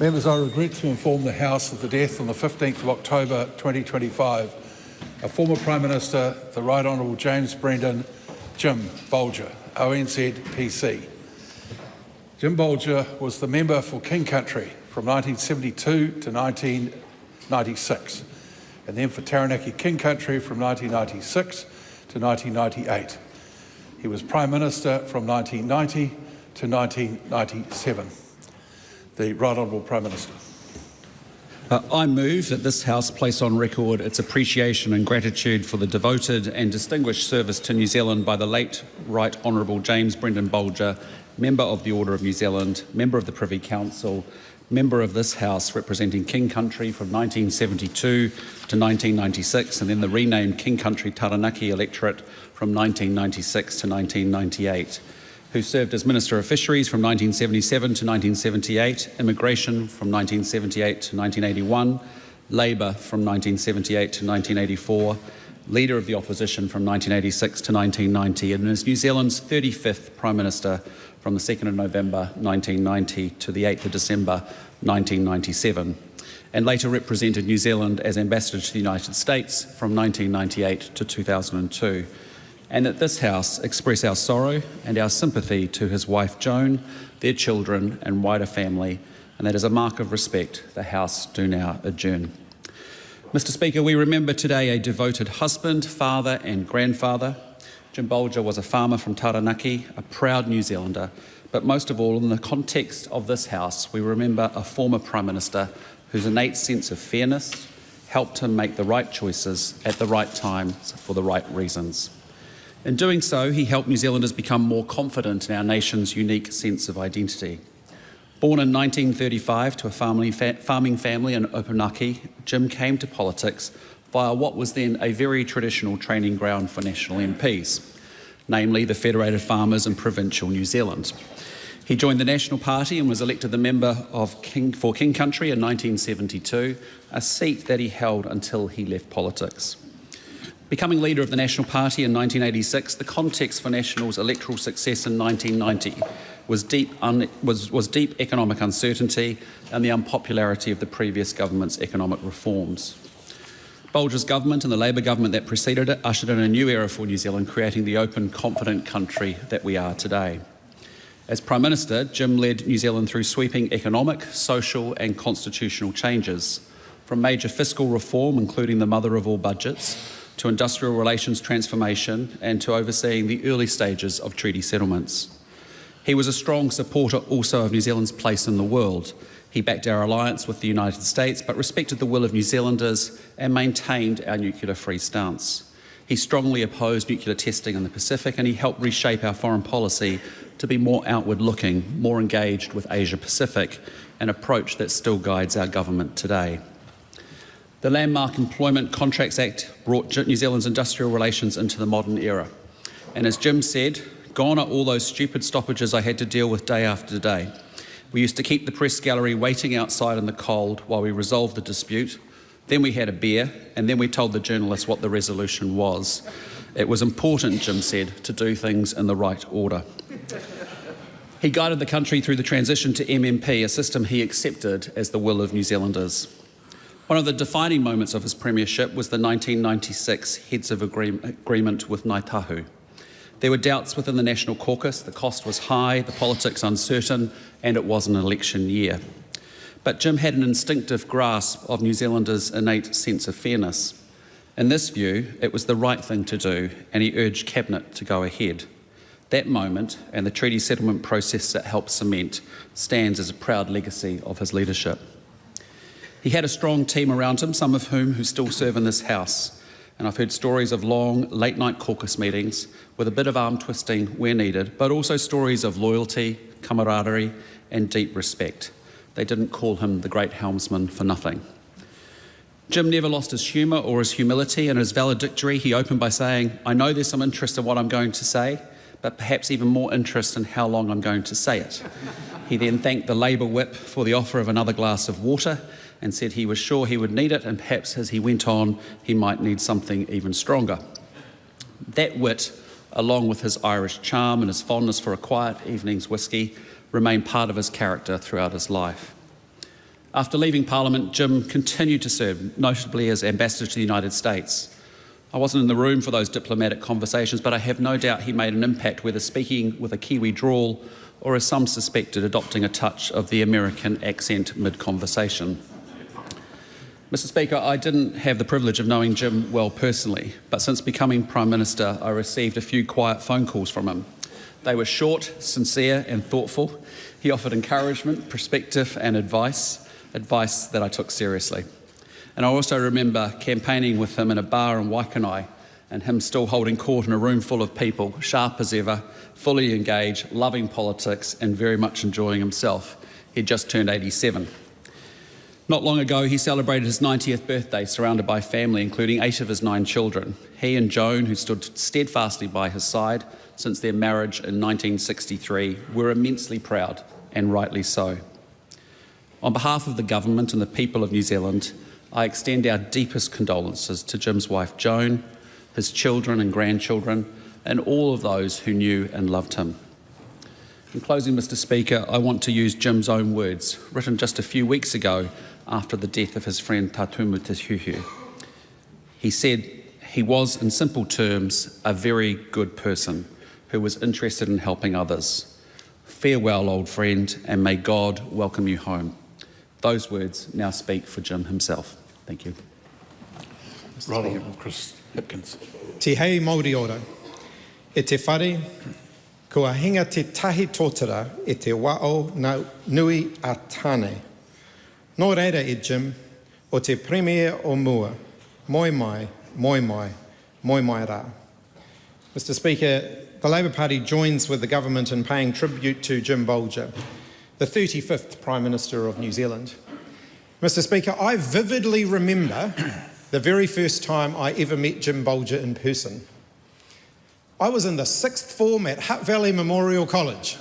Members, I regret to inform the House of the death on the 15th of October 2025 of former Prime Minister, the Right Honourable James Brendan Jim Bolger, RNZ PC. Jim Bolger was the member for King Country from 1972 to 1996, and then for Taranaki King Country from 1996 to 1998. He was Prime Minister from 1990 to 1997. The Right Honourable Prime Minister. I move that this House place on record its appreciation and gratitude for the devoted and distinguished service to New Zealand by the late Right Honourable James Brendan Bolger, Member of the Order of New Zealand, Member of the Privy Council, Member of this House representing King Country from 1972 to 1996, and then the renamed King Country Taranaki electorate from 1996 to 1998. Who served as Minister of Fisheries from 1977 to 1978, Immigration from 1978 to 1981, Labour from 1978 to 1984, Leader of the Opposition from 1986 to 1990, and is New Zealand's 35th Prime Minister from the 2nd of November 1990 to the 8th of December 1997, and later represented New Zealand as Ambassador to the United States from 1998 to 2002. And that this House express our sorrow and our sympathy to his wife Joan, their children and wider family, and that as a mark of respect, the House do now adjourn. Mr Speaker, we remember today a devoted husband, father and grandfather. Jim Bolger was a farmer from Taranaki, a proud New Zealander, but most of all, in the context of this House, we remember a former Prime Minister whose innate sense of fairness helped him make the right choices at the right time for the right reasons. In doing so, he helped New Zealanders become more confident in our nation's unique sense of identity. Born in 1935 to a farming family in Opunaki, Jim came to politics via what was then a very traditional training ground for national MPs, namely the Federated Farmers in provincial New Zealand. He joined the National Party and was elected the member for King Country in 1972, a seat that he held until he left politics. Becoming leader of the National Party in 1986, the context for National's electoral success in 1990 was deep economic uncertainty and the unpopularity of the previous government's economic reforms. Bolger's government and the Labour government that preceded it ushered in a new era for New Zealand, creating the open, confident country that we are today. As Prime Minister, Jim led New Zealand through sweeping economic, social and constitutional changes, from major fiscal reform, including the mother of all budgets, to industrial relations transformation and to overseeing the early stages of treaty settlements. He was a strong supporter also of New Zealand's place in the world. He backed our alliance with the United States but respected the will of New Zealanders and maintained our nuclear-free stance. He strongly opposed nuclear testing in the Pacific, and he helped reshape our foreign policy to be more outward-looking, more engaged with Asia-Pacific, an approach that still guides our government today. The Landmark Employment Contracts Act brought New Zealand's industrial relations into the modern era. And as Jim said, gone are all those stupid stoppages I had to deal with day after day. We used to keep the press gallery waiting outside in the cold while we resolved the dispute. Then we had a beer, and then we told the journalists what the resolution was. It was important, Jim said, to do things in the right order. He guided the country through the transition to MMP, a system he accepted as the will of New Zealanders. One of the defining moments of his premiership was the 1996 Heads of Agreement with Ngāi Tahu. There were doubts within the National Caucus, the cost was high, the politics uncertain, and it was an election year. But Jim had an instinctive grasp of New Zealanders' innate sense of fairness. In this view, it was the right thing to do, and he urged Cabinet to go ahead. That moment, and the treaty settlement process that helped cement, stands as a proud legacy of his leadership. He had a strong team around him, some of whom who still serve in this House. And I've heard stories of long, late-night caucus meetings with a bit of arm-twisting where needed, but also stories of loyalty, camaraderie and deep respect. They didn't call him the great helmsman for nothing. Jim never lost his humour or his humility, and his valedictory he opened by saying, "I know there's some interest in what I'm going to say, but perhaps even more interest in how long I'm going to say it." He then thanked the Labour whip for the offer of another glass of water and said he was sure he would need it, and perhaps as he went on, he might need something even stronger. That wit, along with his Irish charm and his fondness for a quiet evening's whisky, remained part of his character throughout his life. After leaving Parliament, Jim continued to serve, notably as Ambassador to the United States. I wasn't in the room for those diplomatic conversations, but I have no doubt he made an impact, whether speaking with a Kiwi drawl or, as some suspected, adopting a touch of the American accent mid-conversation. Mr Speaker, I didn't have the privilege of knowing Jim well personally, but since becoming Prime Minister, I received a few quiet phone calls from him. They were short, sincere and thoughtful. He offered encouragement, perspective and advice that I took seriously. And I also remember campaigning with him in a bar in Waikanai and him still holding court in a room full of people, sharp as ever, fully engaged, loving politics and very much enjoying himself. He'd just turned 87. Not long ago, he celebrated his 90th birthday surrounded by family, including 8 of his 9 children. He and Joan, who stood steadfastly by his side since their marriage in 1963, were immensely proud, and rightly so. On behalf of the government and the people of New Zealand, I extend our deepest condolences to Jim's wife Joan, his children and grandchildren, and all of those who knew and loved him. In closing, Mr Speaker, I want to use Jim's own words, written just a few weeks ago after the death of his friend Tākuta Ferris. He said he was, in simple terms, a very good person who was interested in helping others. Farewell, old friend, and may God welcome you home. Those words now speak for Jim himself. Thank you. Right Honourable Chris Hipkins. Te hei Māori ora, e te whare, kua hinga te tahi tōtara e te wao nui a tāne. Nō reira e Jim, o te Premier o Mua, moi mai, moi mai, moi mai rā. Mr Speaker, the Labour Party joins with the government in paying tribute to Jim Bolger, the 35th Prime Minister of New Zealand. Mr Speaker, I vividly remember the very first time I ever met Jim Bolger in person. I was in the 6th form at Hutt Valley Memorial College.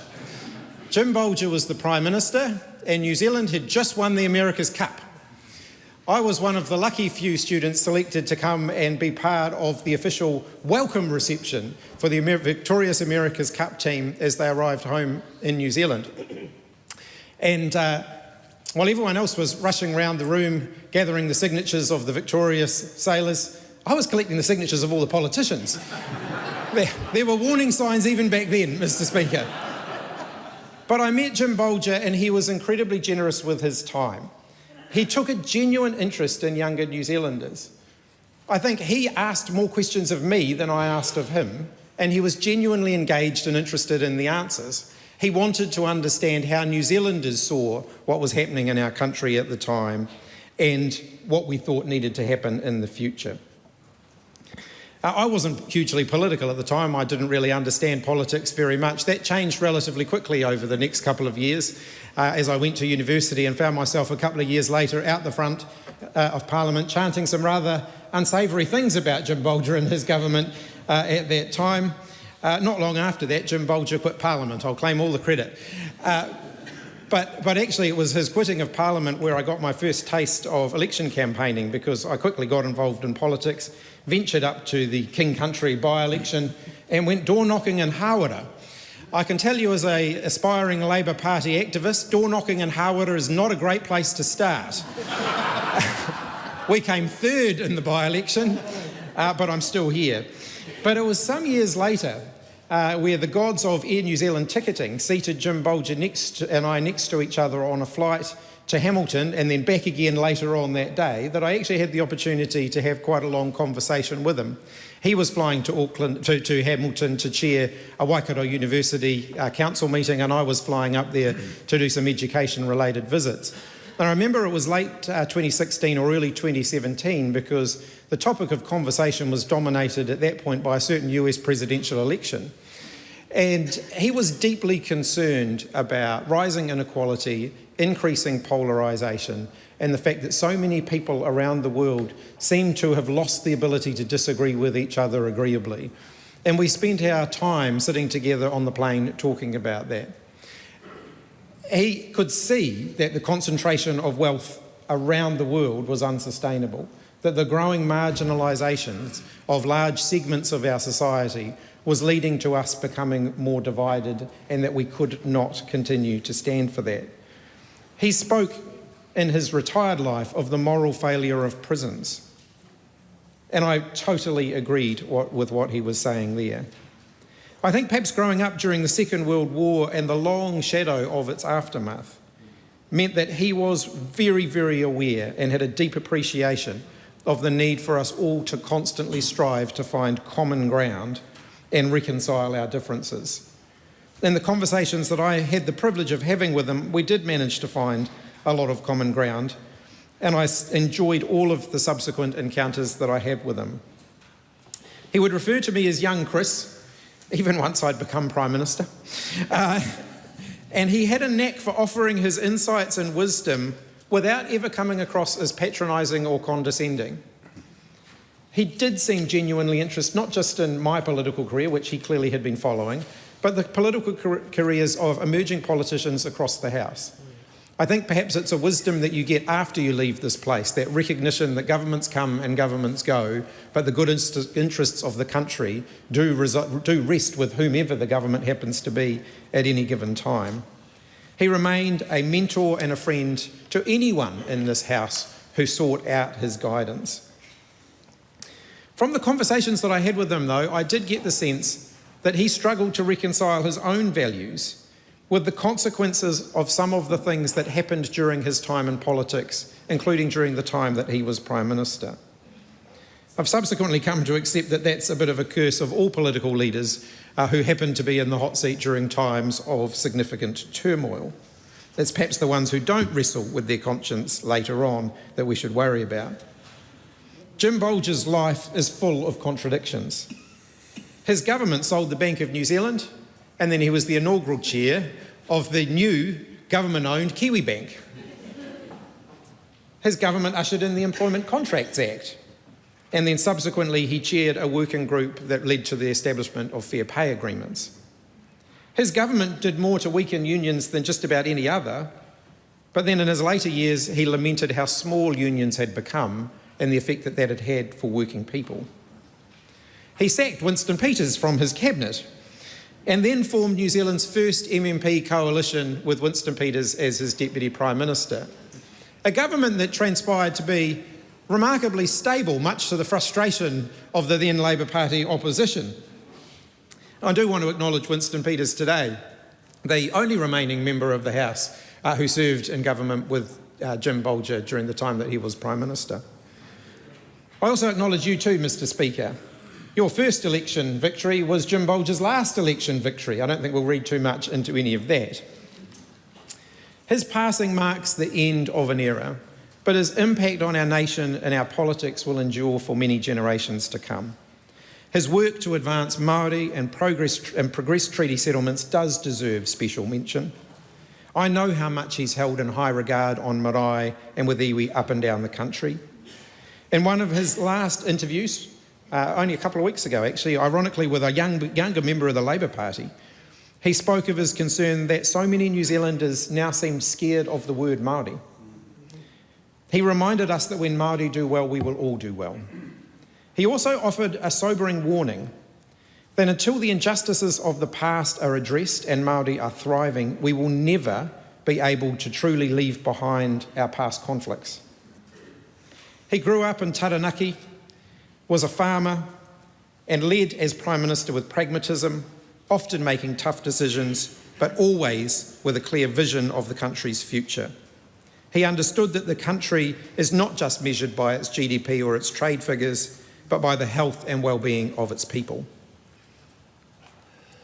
Jim Bolger was the Prime Minister and New Zealand had just won the America's Cup. I was one of the lucky few students selected to come and be part of the official welcome reception for the victorious America's Cup team as they arrived home in New Zealand. And while everyone else was rushing around the room gathering the signatures of the victorious sailors, I was collecting the signatures of all the politicians. There were warning signs even back then, Mr Speaker. But I met Jim Bolger and he was incredibly generous with his time. He took a genuine interest in younger New Zealanders. I think he asked more questions of me than I asked of him, and he was genuinely engaged and interested in the answers. He wanted to understand how New Zealanders saw what was happening in our country at the time and what we thought needed to happen in the future. I wasn't hugely political at the time. I didn't really understand politics very much. That changed relatively quickly over the next couple of years as I went to university and found myself a couple of years later out the front of Parliament chanting some rather unsavoury things about Jim Bolger and his government at that time. Not long after that, Jim Bolger quit Parliament. I'll claim all the credit. But actually it was his quitting of Parliament where I got my first taste of election campaigning, because I quickly got involved in politics, ventured up to the King Country by-election and went door-knocking in Hawera. I can tell you as an aspiring Labour Party activist, door-knocking in Hawera is not a great place to start. We came third in the by-election, but I'm still here. But it was some years later where the gods of Air New Zealand ticketing seated Jim Bolger and I next to each other on a flight to Hamilton and then back again later on that day, that I actually had the opportunity to have quite a long conversation with him. He was flying to Auckland, to Hamilton to chair a Waikato University council meeting, and I was flying up there to do some education-related visits. And I remember it was late 2016 or early 2017 because the topic of conversation was dominated at that point by a certain US presidential election. And he was deeply concerned about rising inequality, increasing polarisation, and the fact that so many people around the world seem to have lost the ability to disagree with each other agreeably. And we spent our time sitting together on the plane talking about that. He could see that the concentration of wealth around the world was unsustainable, that the growing marginalisations of large segments of our society was leading to us becoming more divided, and that we could not continue to stand for that. He spoke in his retired life of the moral failure of prisons. And I totally agreed with what he was saying there. I think perhaps growing up during the Second World War and the long shadow of its aftermath meant that he was very, very aware and had a deep appreciation of the need for us all to constantly strive to find common ground and reconcile our differences. In the conversations that I had the privilege of having with him, we did manage to find a lot of common ground, and I enjoyed all of the subsequent encounters that I had with him. He would refer to me as young Chris, even once I'd become Prime Minister. And he had a knack for offering his insights and wisdom without ever coming across as patronising or condescending. He did seem genuinely interested, not just in my political career, which he clearly had been following, but the political careers of emerging politicians across the House. I think perhaps it's a wisdom that you get after you leave this place, that recognition that governments come and governments go, but the good interests of the country do rest with whomever the government happens to be at any given time. He remained a mentor and a friend to anyone in this House who sought out his guidance. From the conversations that I had with him, though, I did get the sense that he struggled to reconcile his own values with the consequences of some of the things that happened during his time in politics, including during the time that he was Prime Minister. I've subsequently come to accept that that's a bit of a curse of all political leaders who happen to be in the hot seat during times of significant turmoil. It's perhaps the ones who don't wrestle with their conscience later on that we should worry about. Jim Bolger's life is full of contradictions. His government sold the Bank of New Zealand, and then he was the inaugural chair of the new government-owned Kiwi Bank. His government ushered in the Employment Contracts Act, and then subsequently he chaired a working group that led to the establishment of fair pay agreements. His government did more to weaken unions than just about any other, but then in his later years he lamented how small unions had become and the effect that that had had for working people. He sacked Winston Peters from his cabinet and then formed New Zealand's first MMP coalition with Winston Peters as his Deputy Prime Minister. A government that transpired to be remarkably stable, much to the frustration of the then Labour Party opposition. I do want to acknowledge Winston Peters today, the only remaining member of the House who served in government with Jim Bolger during the time that he was Prime Minister. I also acknowledge you too, Mr Speaker. Your first election victory was Jim Bolger's last election victory. I don't think we'll read too much into any of that. His passing marks the end of an era, but his impact on our nation and our politics will endure for many generations to come. His work to advance Māori and progress treaty settlements does deserve special mention. I know how much he's held in high regard on marae and with iwi up and down the country. In one of his last interviews, only a couple of weeks ago actually, ironically with a younger member of the Labour Party, he spoke of his concern that so many New Zealanders now seem scared of the word Māori. He reminded us that when Māori do well, we will all do well. He also offered a sobering warning that until the injustices of the past are addressed and Māori are thriving, we will never be able to truly leave behind our past conflicts. He grew up in Taranaki, was a farmer, and led as Prime Minister with pragmatism, often making tough decisions, but always with a clear vision of the country's future. He understood that the country is not just measured by its GDP or its trade figures, but by the health and well-being of its people.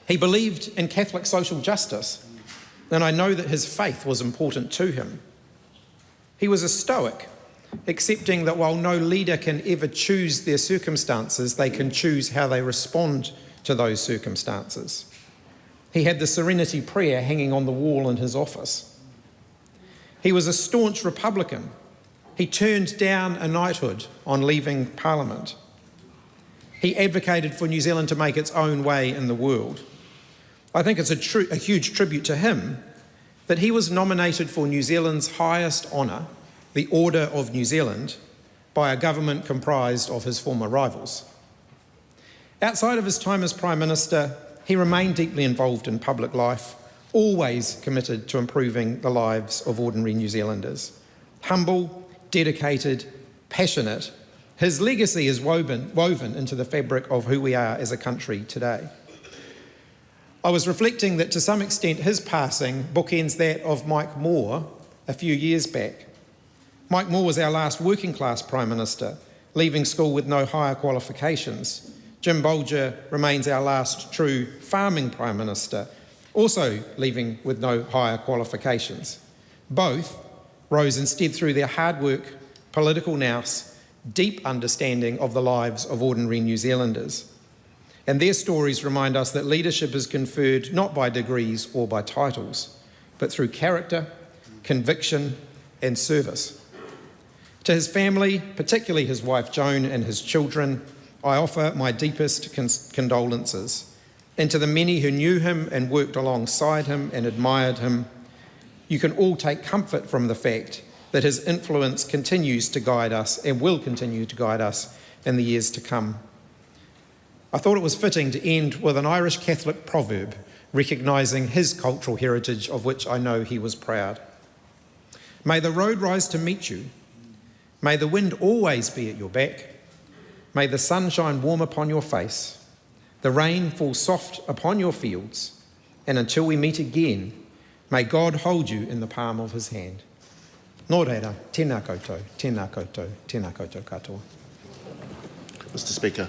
He believed in Catholic social justice, and I know that his faith was important to him. He was a Stoic, accepting that while no leader can ever choose their circumstances, they can choose how they respond to those circumstances. He had the Serenity Prayer hanging on the wall in his office. He was a staunch Republican. He turned down a knighthood on leaving Parliament. He advocated for New Zealand to make its own way in the world. I think it's a huge tribute to him that he was nominated for New Zealand's highest honour, the Order of New Zealand, by a government comprised of his former rivals. Outside of his time as Prime Minister, he remained deeply involved in public life, always committed to improving the lives of ordinary New Zealanders. Humble, dedicated, passionate, his legacy is woven into the fabric of who we are as a country today. I was reflecting that to some extent his passing bookends that of Mike Moore a few years back. Mike Moore was our last working class Prime Minister, leaving school with no higher qualifications. Jim Bolger remains our last true farming Prime Minister, also leaving with no higher qualifications. Both rose instead through their hard work, political nous, deep understanding of the lives of ordinary New Zealanders. And their stories remind us that leadership is conferred not by degrees or by titles, but through character, conviction, and service. To his family, particularly his wife Joan and his children, I offer my deepest condolences. And to the many who knew him and worked alongside him and admired him, you can all take comfort from the fact that his influence continues to guide us and will continue to guide us in the years to come. I thought it was fitting to end with an Irish Catholic proverb recognising his cultural heritage, of which I know he was proud. May the road rise to meet you. May the wind always be at your back. May the sun shine warm upon your face. The rain fall soft upon your fields. And until we meet again, may God hold you in the palm of his hand. Nō reira, tēnā koutou, tēnā koutou, tēnā koutou katoa. Mr Speaker.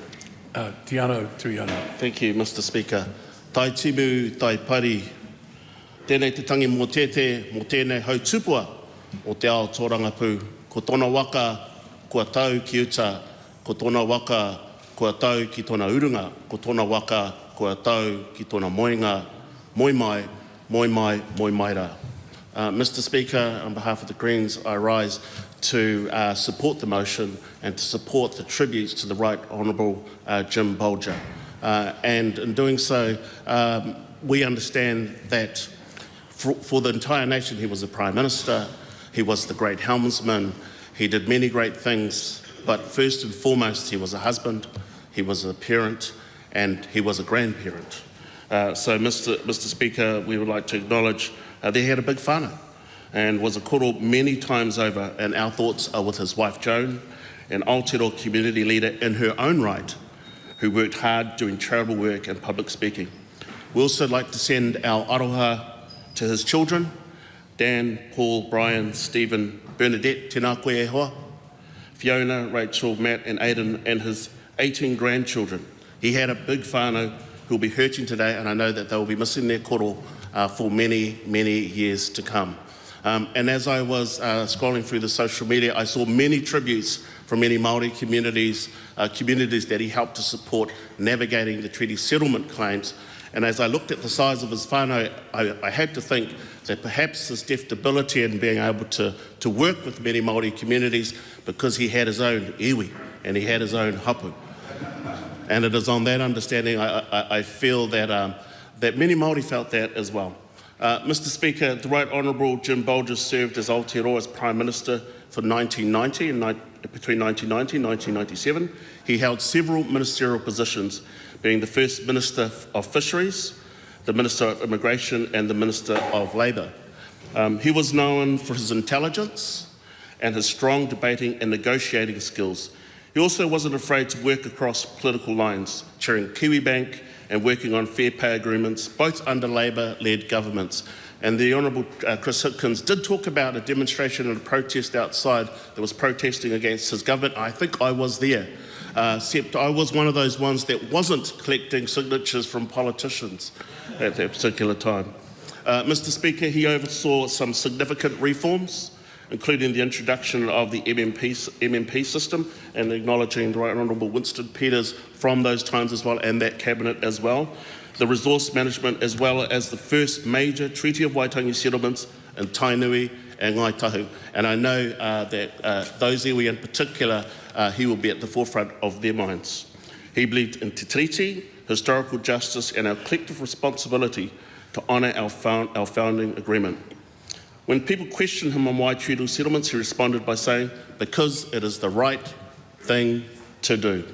Tiano Tuiano. Thank you, Mr Speaker. Tai timu, tai pari. Tēnei te tangi mō tēnei hau tupua o te ao tōrangapū. Ko tōna waka kua tau ki uta, ko tōna waka kua tau ki tōna urunga, ko tōna waka kua tau ki tōna moinga, moi mai, moi mai, moi maira. Mr Speaker, on behalf of the Greens, I rise to support the motion and to support the tributes to the Right Honourable Jim Bolger. And in doing so, we understand that for the entire nation he was a Prime Minister, he was the great helmsman, he did many great things, but first and foremost he was a husband, he was a parent, and he was a grandparent. So Mr Speaker, we would like to acknowledge that he had a big whānau and was a koro many times over, and our thoughts are with his wife Joan, an Aotearoa community leader in her own right, who worked hard doing charitable work and public speaking. We also like to send our aroha to his children, Dan, Paul, Brian, Stephen, Bernadette, tēnā koe e hoa, Fiona, Rachel, Matt and Aidan, and his 18 grandchildren. He had a big whānau who will be hurting today, and I know that they will be missing their koro for many, many years to come. And as I was scrolling through the social media, I saw many tributes from many Māori communities, communities that he helped to support navigating the treaty settlement claims. And as I looked at the size of his whānau, I had to think that perhaps his deftability in being able to work with many Māori communities, because he had his own iwi and he had his own hapu. And it is on that understanding I feel that that many Māori felt that as well. Mr Speaker, the Right Honourable Jim Bolger served as Aotearoa's Prime Minister for between 1990 and 1997. He held several ministerial positions, being the First Minister of Fisheries, the Minister of Immigration and the Minister of Labour. He was known for his intelligence and his strong debating and negotiating skills. He also wasn't afraid to work across political lines, chairing Kiwibank and working on fair pay agreements, both under Labour-led governments. And the Honourable Chris Hipkins did talk about a demonstration and a protest outside that was protesting against his government. I think I was there, except I was one of those ones that wasn't collecting signatures from politicians at that particular time. Mr Speaker, he oversaw some significant reforms, including the introduction of the MMP system, and acknowledging the Right Honourable Winston Peters from those times as well, and that cabinet as well. The resource management, as well as the first major Treaty of Waitangi settlements in Tainui and Ngaitahu. And I know that those iwi in particular, he will be at the forefront of their minds. He believed in te treaty, historical justice, and our collective responsibility to honour our founding agreement. When people questioned him on Waituru settlements, he responded by saying, because it is the right thing to do.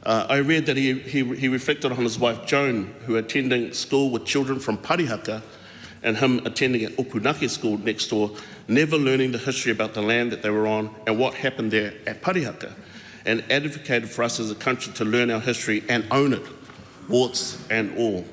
I read that he reflected on his wife Joan, who attending school with children from Parihaka, and him attending an Opunake school next door, never learning the history about the land that they were on and what happened there at Parihaka, and advocated for us as a country to learn our history and own it, warts and all.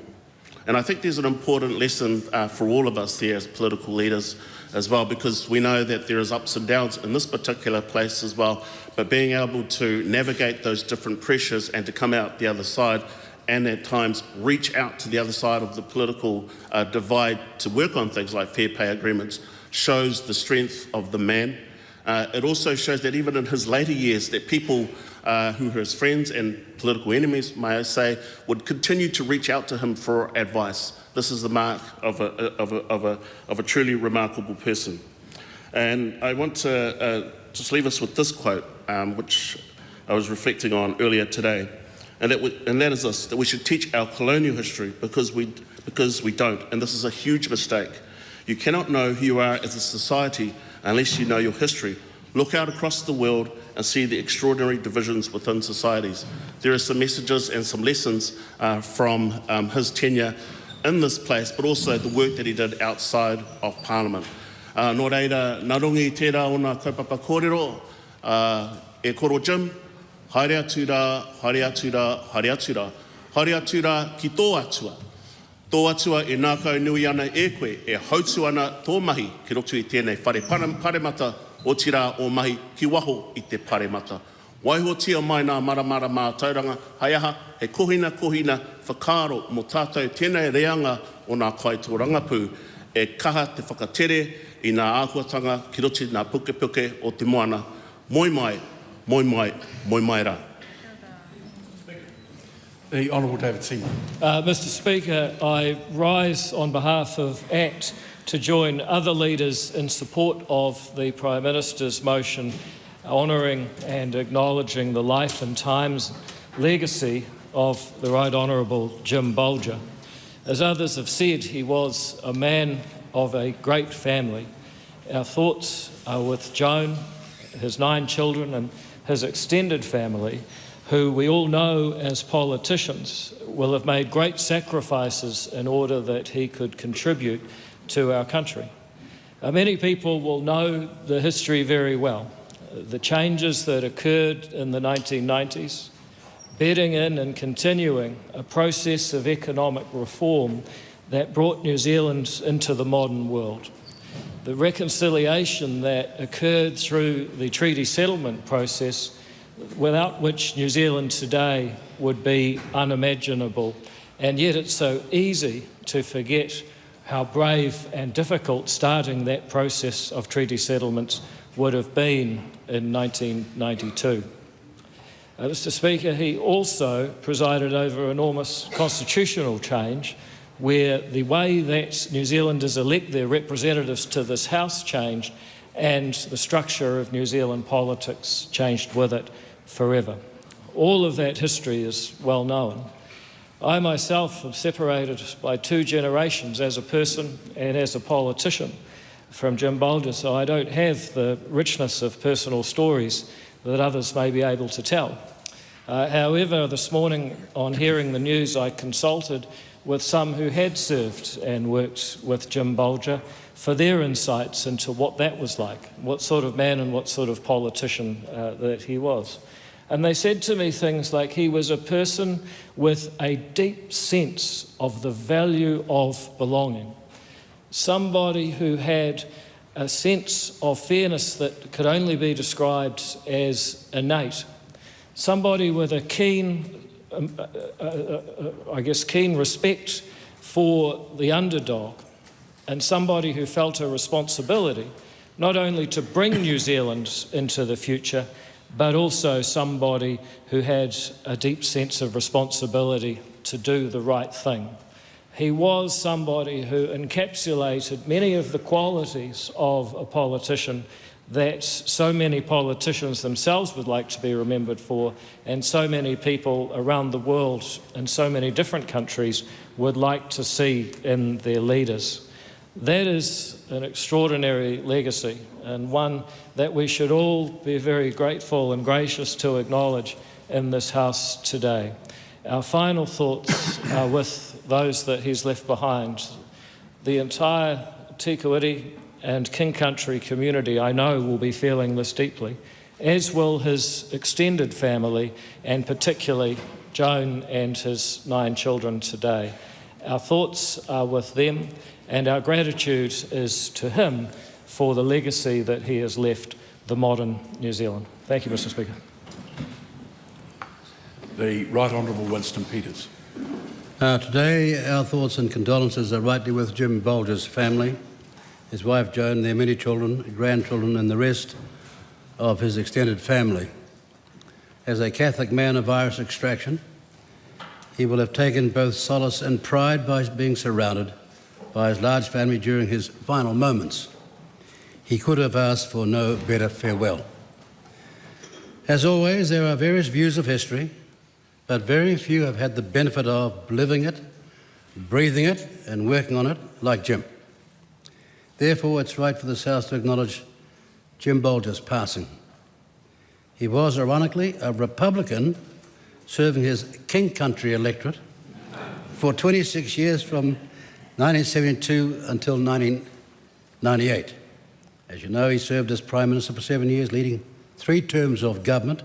And I think there's an important lesson for all of us there as political leaders as well, because we know that there is ups and downs in this particular place as well, but being able to navigate those different pressures and to come out the other side and at times reach out to the other side of the political divide to work on things like fair pay agreements shows the strength of the man. It also shows that even in his later years that people who are his friends and political enemies, may I say, would continue to reach out to him for advice. This is the mark of a truly remarkable person. And I want to just leave us with this quote, which I was reflecting on earlier today. And that is this, that we should teach our colonial history because we don't, and this is a huge mistake. You cannot know who you are as a society unless you know your history. Look out across the world and see the extraordinary divisions within societies. There are some messages and some lessons from his tenure in this place, but also the work that he did outside of Parliament. Nō reira, nā rongi tērā o nā kaupapa kōrero, e koro Jim, haere atura, haere atura, haere atura. Haere atura ki tō atua. Tō atua e nākau nui ana e koe, e hautu ana tō mahi ki roto i tēnei whare paremata o tira o mahi ki waho i te paremata. Waihotia mai nā maramara mā tauranga, hai aha, he kohina whakaro mō tātou tēnei reanga o nā kaitōrangapū, e kaha te whakatere i nā āhuatanga ki roto i nā puke o te moana. Moi mai, moi mai, moi mai rā. The Honourable David Seymour. Mr Speaker, I rise on behalf of ACT to join other leaders in support of the Prime Minister's motion honouring and acknowledging the life and times legacy of the Right Honourable Jim Bolger. As others have said, he was a man of a great family. Our thoughts are with Joan, his 9 children and his extended family, who we all know as politicians will have made great sacrifices in order that he could contribute to our country. Many people will know the history very well. The changes that occurred in the 1990s, bedding in and continuing a process of economic reform that brought New Zealand into the modern world. The reconciliation that occurred through the treaty settlement process, without which New Zealand today would be unimaginable, and yet it's so easy to forget how brave and difficult starting that process of treaty settlements would have been in 1992. Mr Speaker, he also presided over enormous constitutional change where the way that New Zealanders elect their representatives to this House changed and the structure of New Zealand politics changed with it forever. All of that history is well known. I myself am separated by 2 generations as a person and as a politician from Jim Bolger, so I don't have the richness of personal stories that others may be able to tell. However, this morning on hearing the news, I consulted with some who had served and worked with Jim Bolger for their insights into what that was like, what sort of man and what sort of politician that he was. And they said to me things like he was a person with a deep sense of the value of belonging, somebody who had a sense of fairness that could only be described as innate, somebody with a keen keen respect for the underdog, and somebody who felt a responsibility not only to bring New Zealand into the future, but also somebody who had a deep sense of responsibility to do the right thing. He was somebody who encapsulated many of the qualities of a politician that so many politicians themselves would like to be remembered for, and so many people around the world in so many different countries would like to see in their leaders. That is an extraordinary legacy, and one that we should all be very grateful and gracious to acknowledge in this House today. Our final thoughts are with those that he's left behind, The entire Tīkuiti and King Country community, I know, will be feeling this deeply, as will his extended family, and particularly Joan and his 9 children today. Our thoughts are with them, and our gratitude is to him for the legacy that he has left the modern New Zealand. Thank you, Mr. Speaker. The Right Honourable Winston Peters. Today, our thoughts and condolences are rightly with Jim Bolger's family, his wife Joan, their many children, grandchildren, and the rest of his extended family. As a Catholic man of Irish extraction, he will have taken both solace and pride by being surrounded by his large family during his final moments. He could have asked for no better farewell. As always, there are various views of history, but very few have had the benefit of living it, breathing it, and working on it like Jim. Therefore, it's right for this House to acknowledge Jim Bolger's passing. He was, ironically, a Republican serving his King Country electorate for 26 years from 1972 until 1998. As you know, he served as Prime Minister for 7 years, leading 3 terms of government,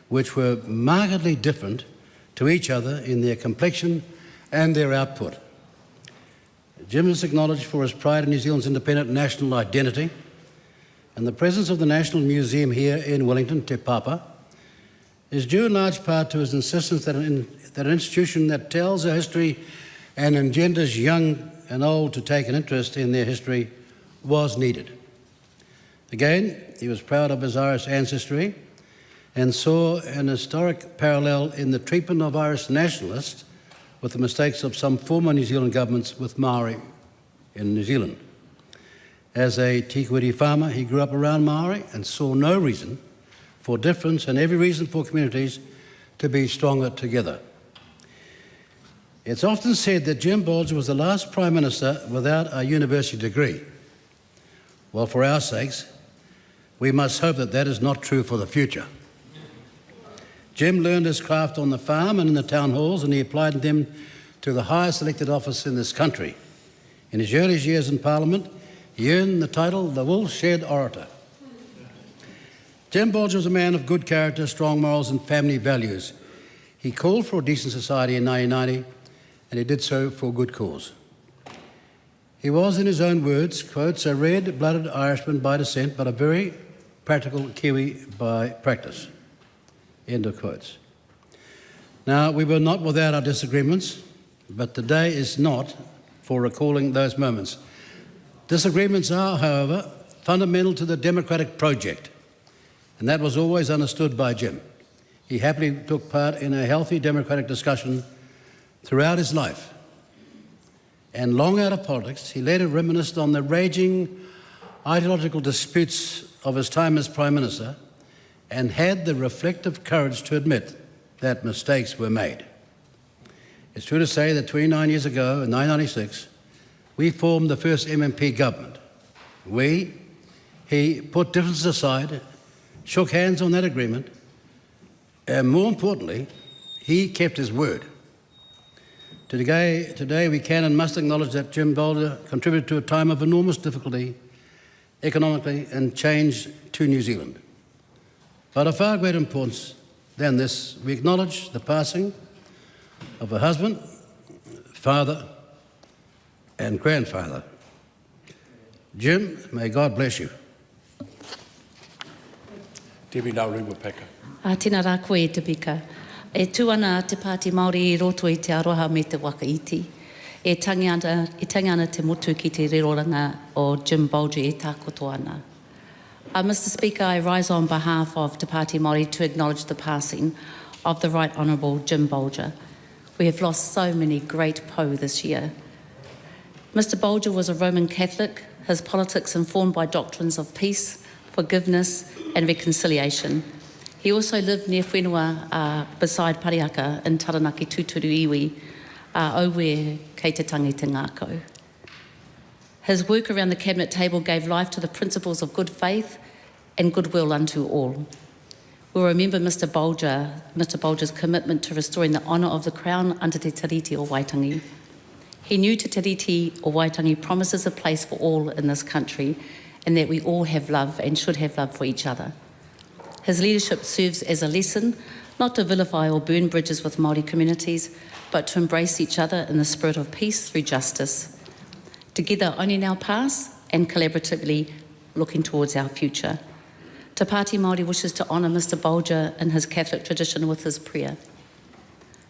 which were markedly different to each other in their complexion and their output. Jim is acknowledged for his pride in New Zealand's independent national identity, and the presence of the National Museum here in Wellington, Te Papa, is due in large part to his insistence that an institution that tells our history and engenders young and old to take an interest in their history was needed. Again, he was proud of his Irish ancestry and saw an historic parallel in the treatment of Irish nationalists with the mistakes of some former New Zealand governments with Maori in New Zealand. As a Tīkuiti farmer, he grew up around Maori and saw no reason for difference and every reason for communities to be stronger together. It's often said that Jim Bolger was the last Prime Minister without a university degree. Well, for our sakes, we must hope that that is not true for the future. Jim learned his craft on the farm and in the town halls, and he applied them to the highest elected office in this country. In his earliest years in Parliament, he earned the title the Woolshed Orator. Jim Bolger was a man of good character, strong morals and family values. He called for a decent society in 1990, and he did so for a good cause. He was, in his own words, quotes, a red-blooded Irishman by descent, but a very practical Kiwi by practice, end of quotes. Now, we were not without our disagreements, but today is not for recalling those moments. Disagreements are, however, fundamental to the democratic project, and that was always understood by Jim. He happily took part in a healthy democratic discussion throughout his life. And long out of politics, he later reminisced on the raging ideological disputes of his time as Prime Minister and had the reflective courage to admit that mistakes were made. It's true to say that 29 years ago, in 1996, we formed the first MMP government. He put differences aside, shook hands on that agreement, and more importantly, he kept his word. Today we can and must acknowledge that Jim Bolger contributed to a time of enormous difficulty economically and change to New Zealand. But of far greater importance than this, we acknowledge the passing of a husband, father, and grandfather. Jim, may God bless you. Debbie Nauriwa Peka. Tēnā rā koe e te pika. E tuana te Pāti Māori I roto I te aroha me te wakaiti. E tangi ana te motu ki te reroranga o Jim Bolger e tākoto ana. Mr. Speaker, I rise on behalf of Te Pāti Māori to acknowledge the passing of the Right Honourable Jim Bolger. We have lost so many great po this year. Mr. Bolger was a Roman Catholic, his politics informed by doctrines of peace, forgiveness and reconciliation. He also lived near whenua beside Pariaka in Taranaki Tūturu Iwi, Owe kei te tangi te ngākau. His work around the cabinet table gave life to the principles of good faith and goodwill unto all. We'll remember Mr. Bolger's commitment to restoring the honour of the Crown under te tiriti o Waitangi. He knew Te Tiriti o Waitangi promises a place for all in this country and that we all have love and should have love for each other. His leadership serves as a lesson not to vilify or burn bridges with Māori communities, but to embrace each other in the spirit of peace through justice. Together, owning our past and collaboratively looking towards our future. Te Pāti Māori wishes to honour Mr Bolger in his Catholic tradition with his prayer.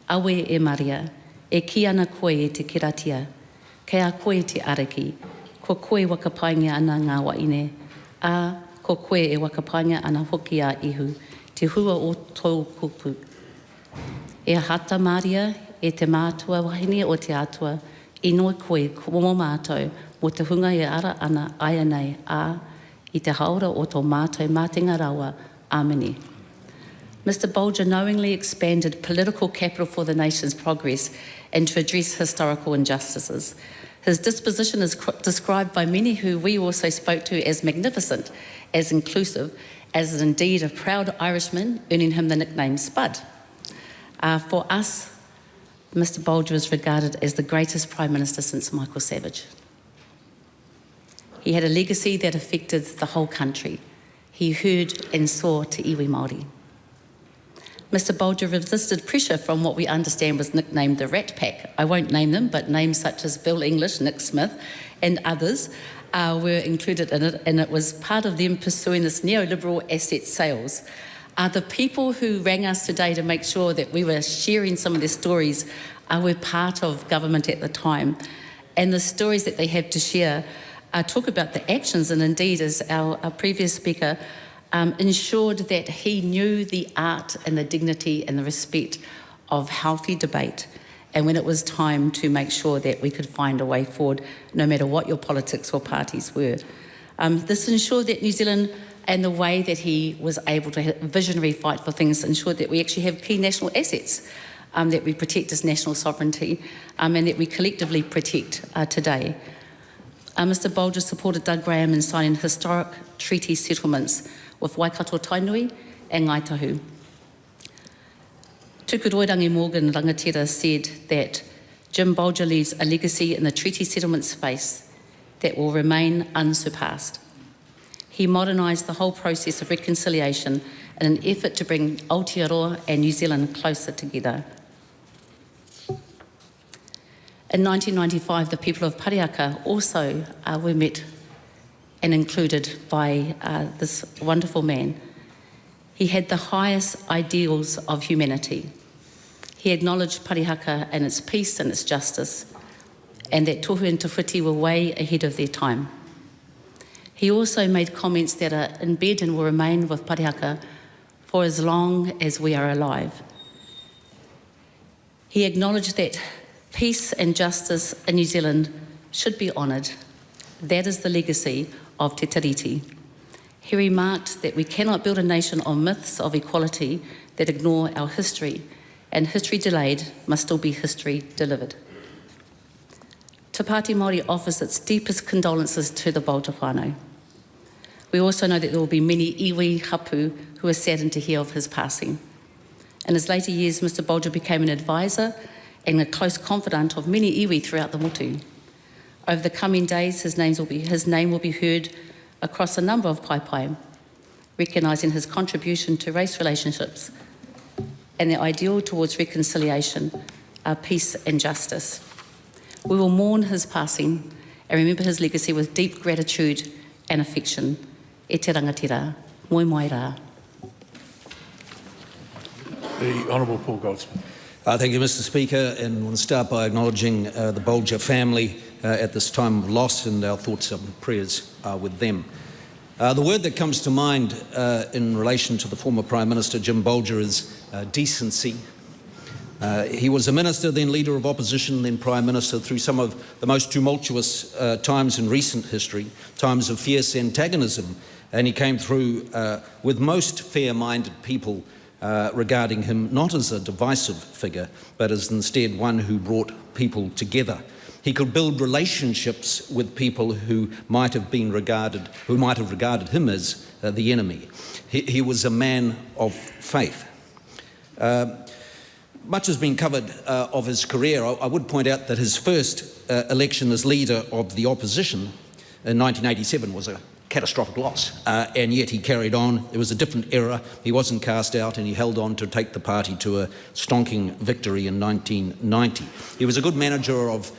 Awe e Maria, e ki ana koe e te kiratia, kei a koe te areki, ko koe wakapainga ana ngā waine, a ko koe e wakapainga ana hoki a ihu, te hua o tō kupu. E hata Maria, e te mātua wahine o te atua, i noa koe mō mātou, mo te hunga e ara ana aia nei, a i te haora o tō mātou mātenga rawa, amene. Mr Bolger knowingly expanded political capital for the nation's progress and to address historical injustices. His disposition is described by many who we also spoke to as magnificent, as inclusive, as indeed a proud Irishman, earning him the nickname Spud. For us, Mr Bolger is regarded as the greatest Prime Minister since Michael Savage. He had a legacy that affected the whole country. He heard and saw te iwi Māori. Mr Bolger resisted pressure from what we understand was nicknamed the Rat Pack. I won't name them, but names such as Bill English, Nick Smith, and others were included in it, and it was part of them pursuing this neoliberal asset sales. The people who rang us today to make sure that we were sharing some of their stories were part of government at the time, and the stories that they have to share talk about the actions, and indeed, as our previous speaker ensured that he knew the art and the dignity and the respect of healthy debate, and when it was time to make sure that we could find a way forward, no matter what your politics or parties were. This ensured that New Zealand, and the way that he was able to visionary fight for things, ensured that we actually have key national assets, that we protect as national sovereignty, and that we collectively protect today. Mr Bolger supported Doug Graham in signing historic treaty settlements with Waikato Tainui and Ngaitahu. Tuku Roirangi Morgan Rangatira said that Jim Bolger leaves a legacy in the treaty settlement space that will remain unsurpassed. He modernised the whole process of reconciliation in an effort to bring Aotearoa and New Zealand closer together. In 1995, the people of Pariaka also were met and included by this wonderful man. He had the highest ideals of humanity. He acknowledged Pariaka and its peace and its justice, and that tohu and tawhiti were way ahead of their time. He also made comments that are in bed and will remain with Pariaka for as long as we are alive. He acknowledged that peace and justice in New Zealand should be honoured. That is the legacy of Te Tiriti. He remarked that we cannot build a nation on myths of equality that ignore our history, and history delayed must still be history delivered. Te Pāti Māori offers its deepest condolences to the Bolger whānau. We also know that there will be many iwi hapu who are saddened to hear of his passing. In his later years, Mr Bolger became an advisor and a close confidant of many iwi throughout the motu. Over the coming days, his name will be heard across a number of paipai, recognising his contribution to race relationships and the ideal towards reconciliation, peace and justice. We will mourn his passing and remember his legacy with deep gratitude and affection. E te rangatira, moi mai rā. The Honourable Paul Goldsmith. Thank you, Mr Speaker, and I want to start by acknowledging the Bolger family at this time of loss, and our thoughts and prayers are with them. The word that comes to mind in relation to the former Prime Minister Jim Bolger is decency. He was a minister, then leader of opposition, then Prime Minister through some of the most tumultuous times in recent history, times of fierce antagonism, and he came through with most fair-minded people regarding him not as a divisive figure, but as instead one who brought people together. He could build relationships with people who might have regarded him as the enemy. He was a man of faith. Much has been covered of his career. I would point out that his first election as leader of the opposition in 1987 was a catastrophic loss, and yet he carried on. It was a different era. He wasn't cast out, and he held on to take the party to a stonking victory in 1990. He was a good manager of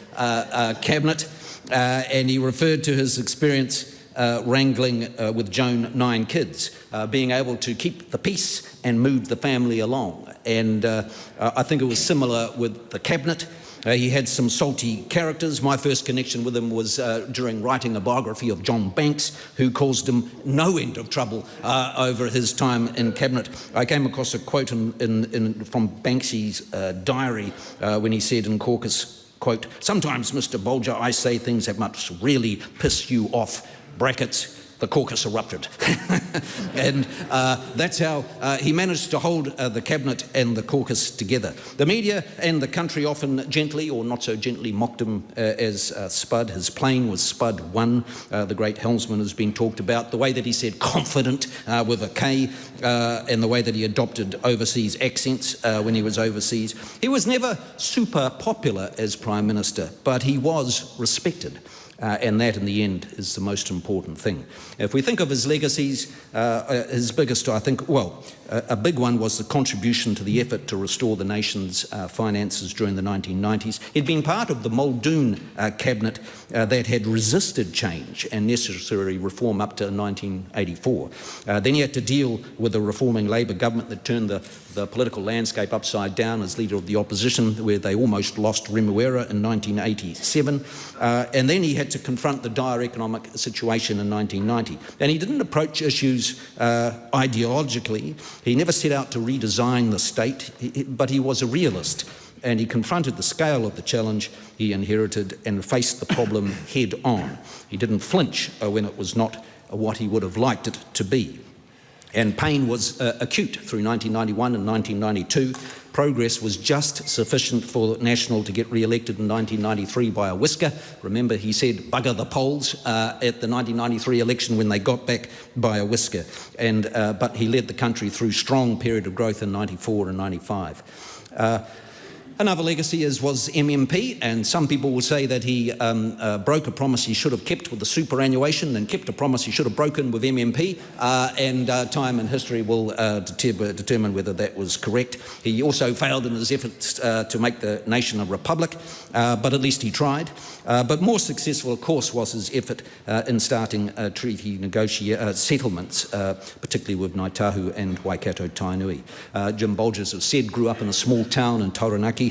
cabinet, and he referred to his experience wrangling with Joan 9 kids, being able to keep the peace and move the family along. And I think it was similar with the cabinet. He had some salty characters. My first connection with him was during writing a biography of John Banks, who caused him no end of trouble over his time in cabinet. I came across a quote from Banksy's diary when he said in caucus, quote, "Sometimes, Mr. Bolger, I say things that must really piss you off," brackets, the caucus erupted. And that's how he managed to hold the cabinet and the caucus together. The media and the country often gently or not so gently mocked him as Spud. His plane was Spud 1, the great helmsman has been talked about. The way that he said confident with a K, and the way that he adopted overseas accents when he was overseas. He was never super popular as Prime Minister, but he was respected. And that, in the end, is the most important thing. If we think of his legacies, his biggest, I think, well, a big one was the contribution to the effort to restore the nation's finances during the 1990s. He'd been part of the Muldoon cabinet that had resisted change and necessary reform up to 1984. Then he had to deal with a reforming Labour government that turned the political landscape upside down as leader of the opposition, where they almost lost Remuera in 1987. And then he had to confront the dire economic situation in 1990. And he didn't approach issues ideologically. He never set out to redesign the state, but he was a realist, and he confronted the scale of the challenge he inherited and faced the problem head on. He didn't flinch when it was not what he would have liked it to be. And pain was acute through 1991 and 1992. Progress was just sufficient for National to get re-elected in 1993 by a whisker. Remember, he said, bugger the polls at the 1993 election when they got back by a whisker. And but he led the country through strong period of growth in 94 and 95. Another legacy was MMP, and some people will say that he broke a promise he should have kept with the superannuation and kept a promise he should have broken with MMP, and time and history will determine whether that was correct. He also failed in his efforts to make the nation a republic, but at least he tried. But more successful, of course, was his effort in starting treaty settlements, particularly with Ngāi Tahu and Waikato Tainui. Jim Bolger, as I've said, grew up in a small town in Tauranga,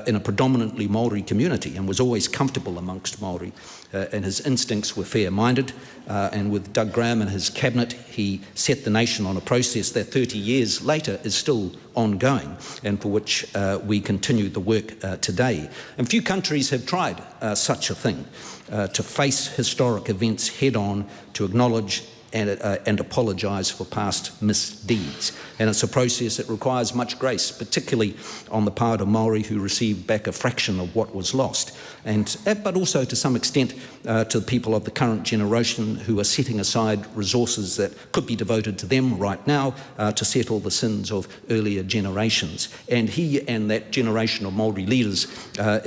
in a predominantly Maori community, and was always comfortable amongst Maori, and his instincts were fair-minded, and with Doug Graham and his cabinet he set the nation on a process that 30 years later is still ongoing, and for which we continue the work today. And few countries have tried such a thing, to face historic events head-on, to acknowledge and apologise for past misdeeds. And it's a process that requires much grace, particularly on the part of Maori who received back a fraction of what was lost, but also to some extent to the people of the current generation who are setting aside resources that could be devoted to them right now to settle the sins of earlier generations. And he and that generation of Maori leaders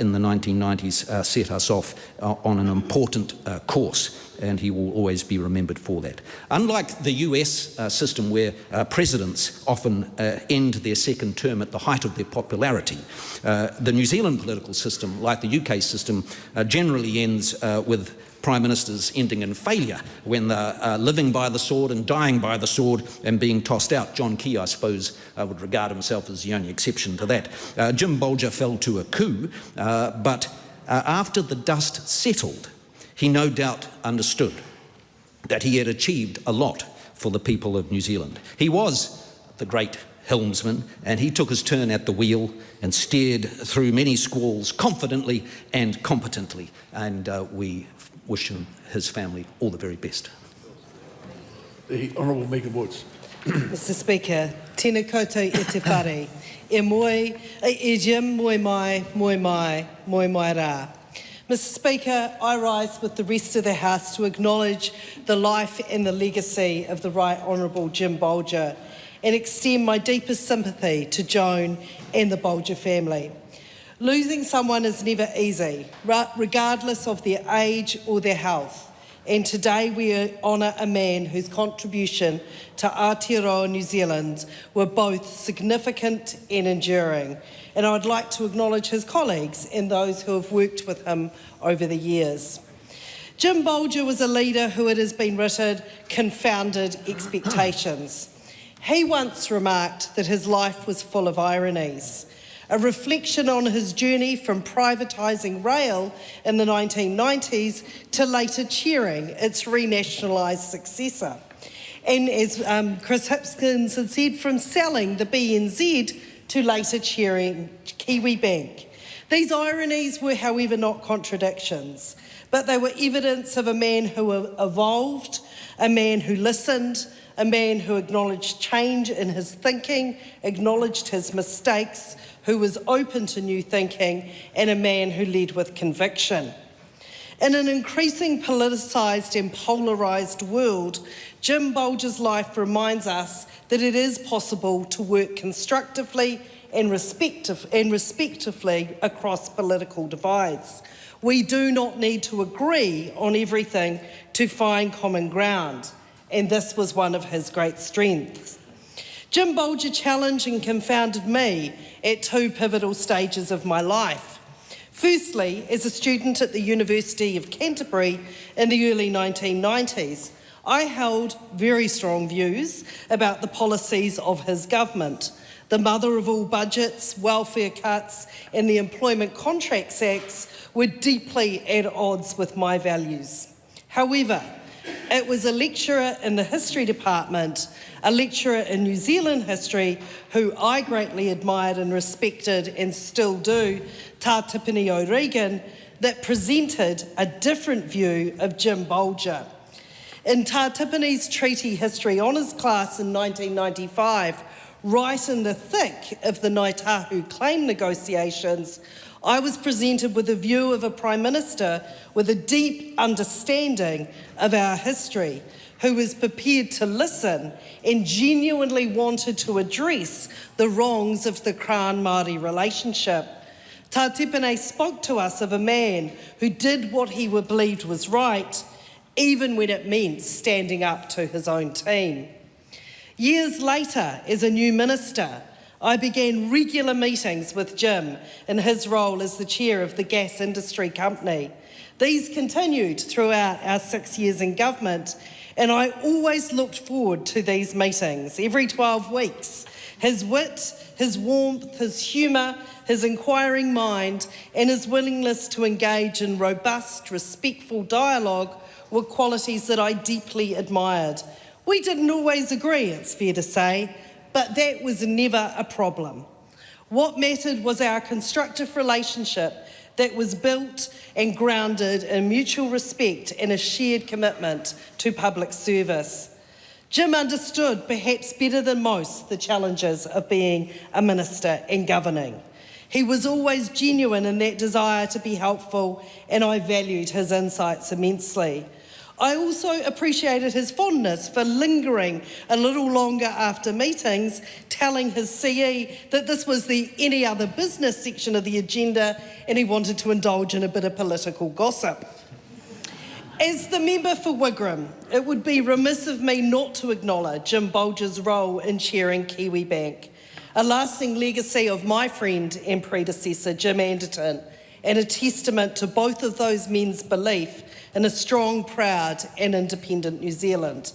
in the 1990s set us off on an important course, and he will always be remembered for that. Unlike the US system, where presidents often end their second term at the height of their popularity, the New Zealand political system, like the UK system, generally ends with Prime Ministers ending in failure when they're living by the sword and dying by the sword and being tossed out. John Key, I suppose, would regard himself as the only exception to that. Jim Bolger fell to a coup, but after the dust settled, he no doubt understood that he had achieved a lot for the people of New Zealand. He was the great helmsman, and he took his turn at the wheel and steered through many squalls confidently and competently, and we wish him, his family, all the very best. The Honourable Megan Woods. Mr Speaker, tēnā koutou e te whare, e Jim moi mai rā. Mr Speaker, I rise with the rest of the House to acknowledge the life and the legacy of the Right Honourable Jim Bolger and extend my deepest sympathy to Joan and the Bolger family. Losing someone is never easy, regardless of their age or their health. And today we honour a man whose contribution to Aotearoa New Zealand were both significant and enduring. And I would like to acknowledge his colleagues and those who have worked with him over the years. Jim Bolger was a leader who, it has been written, confounded expectations. He once remarked that his life was full of ironies, a reflection on his journey from privatising rail in the 1990s to later cheering its renationalised successor. And as Chris Hipkins had said, from selling the BNZ to later cheering Kiwi Bank. These ironies were, however, not contradictions, but they were evidence of a man who evolved, a man who listened, a man who acknowledged change in his thinking, acknowledged his mistakes, who was open to new thinking, and a man who led with conviction. In an increasing politicised and polarised world, Jim Bolger's life reminds us that it is possible to work constructively and respectively across political divides. We do not need to agree on everything to find common ground, and this was one of his great strengths. Jim Bolger challenged and confounded me at two pivotal stages of my life. Firstly, as a student at the University of Canterbury in the early 1990s, I held very strong views about the policies of his government. The mother of all budgets, welfare cuts, and the Employment Contracts Acts were deeply at odds with my values. However, it was a lecturer in the history department, a lecturer in New Zealand history, who I greatly admired and respected and still do, Tā Tipini O'Regan, that presented a different view of Jim Bolger. In Tā Tipini's Treaty History Honours class in 1995, right in the thick of the Ngāi Tahu claim negotiations, I was presented with a view of a Prime Minister with a deep understanding of our history, who was prepared to listen and genuinely wanted to address the wrongs of the Crown Māori relationship. Tā Tipene spoke to us of a man who did what he believed was right, even when it meant standing up to his own team. Years later, as a new minister, I began regular meetings with Jim in his role as the chair of the gas industry company. These continued throughout our 6 years in government, and I always looked forward to these meetings every 12 weeks. His wit, his warmth, his humour, his inquiring mind, and his willingness to engage in robust, respectful dialogue were qualities that I deeply admired. We didn't always agree, it's fair to say, but that was never a problem. What mattered was our constructive relationship that was built and grounded in mutual respect and a shared commitment to public service. Jim understood, perhaps better than most, the challenges of being a minister and governing. He was always genuine in that desire to be helpful, and I valued his insights immensely. I also appreciated his fondness for lingering a little longer after meetings, telling his CE that this was the any other business section of the agenda and he wanted to indulge in a bit of political gossip. As the member for Wigram, it would be remiss of me not to acknowledge Jim Bolger's role in chairing Kiwi Bank, a lasting legacy of my friend and predecessor, Jim Anderton, and a testament to both of those men's belief in a strong, proud and independent New Zealand.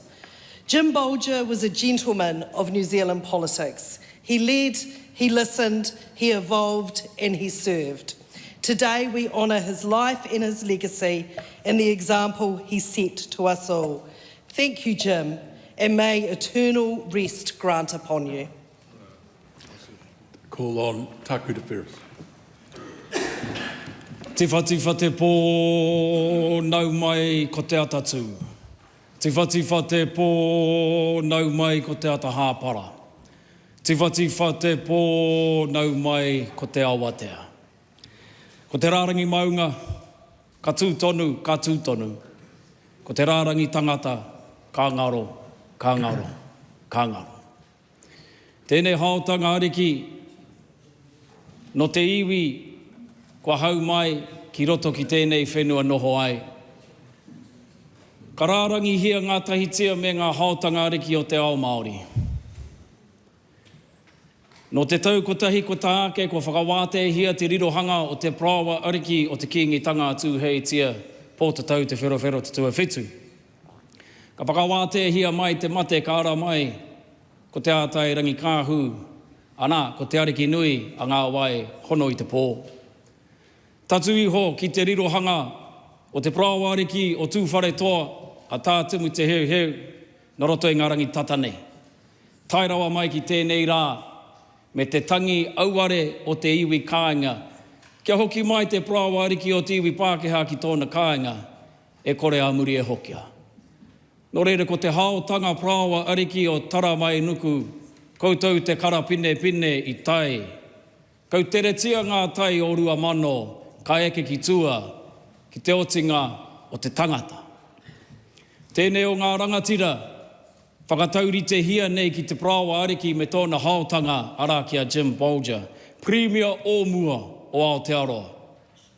Jim Bolger was a gentleman of New Zealand politics. He led, he listened, he evolved and he served. Today we honour his life and his legacy and the example he set to us all. Thank you, Jim, and may eternal rest grant upon you. Call on Tākuta Ferris. Te whatiwha te pō nau mai ko te ata tū. Te whatiwha te pō nau mai ko te ata hāpara. Te whatiwha te pō nau mai ko te awatea. Ko te rārangi maunga, ka tūtonu, ka tūtonu. Ko te rārangi tangata, ka ngaro, ka ngaro, ka ngaro. Tēnei haotanga ariki, no te iwi, kua hau mai ki roto ki tēnei whenua noho ai. Ka rārangi hia ngā tahitia me ngā haotanga ariki o te ao Māori. No te tau kotahi ko tā ake, kua whakawāte hia te rirohanga o te prawa ariki o te kingitanga atu hei tia pōta tau te whero te tua whetu. Ka whakawāte hia mai te mate ka ara mai ko te ātai rangi kāhu, ana ko te ariki nui a ngā wai hono i te pō. Tatu iho ki te rirohanga o te prawa ariki o tūwhare toa a tā timu te heu, na roto i ngā rangi tatane. Tai rawa mai ki tēnei rā, me te tangi auare o te iwi kāinga. Kia hoki mai te prawa ariki o te iwi Pākehā ki tōna kāinga, e kore a muri e hokia. Nō reira ko te haotanga prawa ariki o tara mai nuku, koutou te kara pine i tai. Kau teretia ngā tai o rua mano, ka eke ki tua, ki te otinga o te tangata. Tēnei o ngā rangatira, whakatauri te hia nei ki te prawa ariki me tōna haotanga ara kia Jim Bolger, Premier o mua o Aotearoa.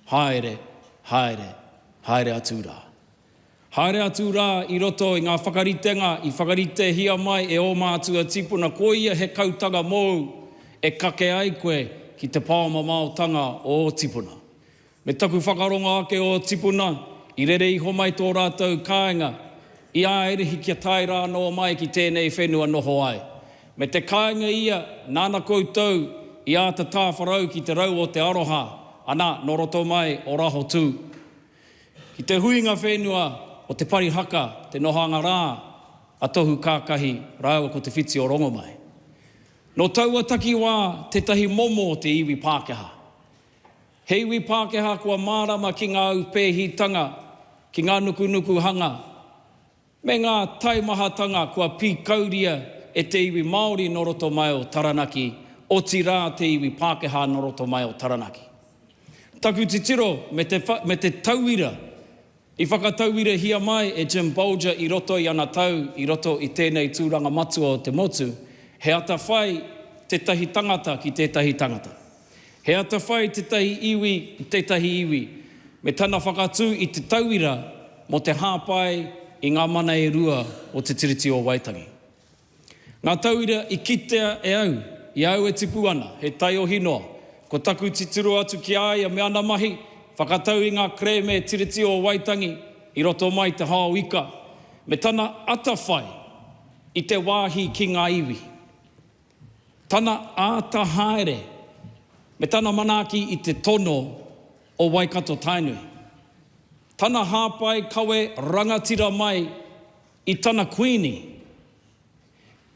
Haere, haere, haere atu rā. Haere atu rā i roto i ngā whakaritenga, i whakarite hia mai e o mātua tipuna, ko ia he kautanga mou e kake ai koe ki te pāma maotanga o tipuna. Me taku whakaronga ake o tipuna, i rere iho mai tō rātou kāinga, i āerehi kia tai rāno mai ki tēnei whenua noho ai. Me te kāinga ia, nāna koutou, i āta tāwharau ki te rau o te aroha, ana, no roto mai o raho tū. Ki te huinga whenua o te parihaka, te nohanga rā, a tohu kākahi, rāua ko te whiti o rongo mai. No taua taki wā, te tahi momo o te iwi Pākehā. He iwi Pākehā kua mārama ki ngā upehitanga, ki ngā nuku hanga, me ngā taimahatanga kua pīkauria e te iwi Māori no roto mai o Taranaki, o tirā te iwi Pākehā no roto mai o Taranaki. Taku te tiro me te tauira, i whakatauira hia mai e Jim Bolger i roto i ana tau, i roto i tēnei tūranga matua o te motu, he ata whai te tahi tangata ki te tahi tangata. He ata whai te tahi iwi i te tahi iwi, me tana whakatū i te tauira mo te hāpai i ngā mana e rua o te tiriti o Waitangi. Ngā tauira i kitea e au, i au e tipu ana, he tai o hinoa, ko taku titiro atu ki aia me ana mahi, whakatau i ngā kreme tiriti o Waitangi, i roto mai te hao ika, me tana atawhai i te wāhi ki ngā iwi. Tana āta haere, me tana manaki i te tono o Waikato Tainui. Tana hāpai kawe rangatira mai i tana kuini.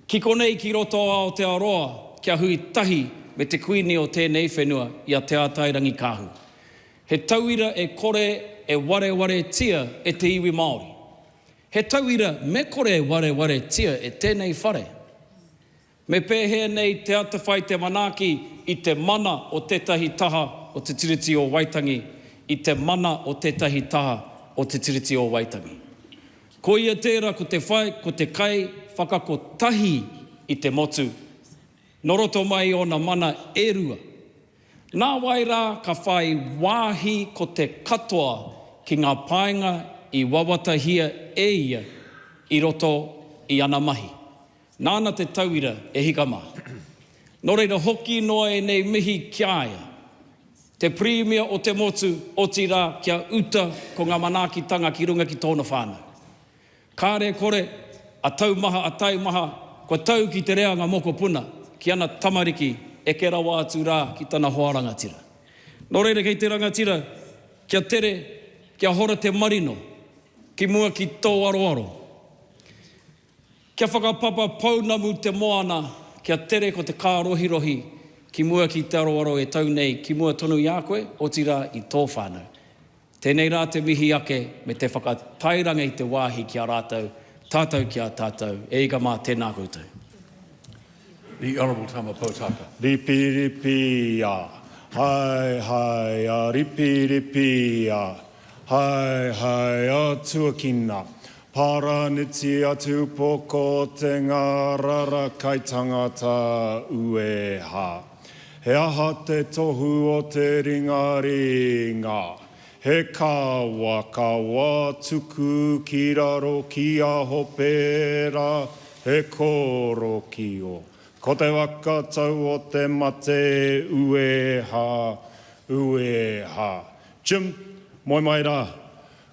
Ki konei ki roto o Aotearoa, kia hui tahi me te kuini o tēnei whenua i a te ātairangi kāhu. He tauira e kore e ware tia e te iwi Māori. He tauira me kore e ware tia e tēnei whare. Me pēhea nei te atawhai te manaki i te mana o tētahi taha o te tiriti o Waitangi, i te mana o tētahi taha o te tiriti o Waitangi. Ko ia tērā ko te whai, ko te kai, whakakotahi i te motu. Noroto mai o na mana e rua. Nā wai rā ka whai wāhi ko te katoa ki ngā painga i wawatahia e ia i roto i ana mahi. Nāna te tauira e hika mā. Nō reira hoki noa e nei mihi kiaia. Te Premier o te motu o tira kia uta ko ngā manakitanga ki runga ki tōna whānau. Kāre kore, a tau maha, kua tau ki te reanga moko puna, ki ana tamariki e ke rawa atu rā ki tana hoa rangatira. Nō reira kei te rangatira, kia tere, kia hora te marino, ki mua ki tō aroaro. Kia whakapapa paunamu te moana, kia tere ko te kārohirohi, ki mua ki te aroaro e tau nei, ki mua tonu i a koe, o tira i tō whānau. Tēnei rā te mihi ake, me te whakatairanga i te wāhi ki a rātou, tātou ki a tātou, e iga mā tēnā koutou. The Honourable Tama Potaka. Ripi ripi a, hai a, ripi ripi a, hai a tuakina. Paraniti atu poko te ngā rara kai tangata ueha. He aha te tohu o te ringa. He kawa tuku ki raro ki aho pērā, he koro ki o. Ko te wakatau o te mate ueha. Jim, moi mai rā.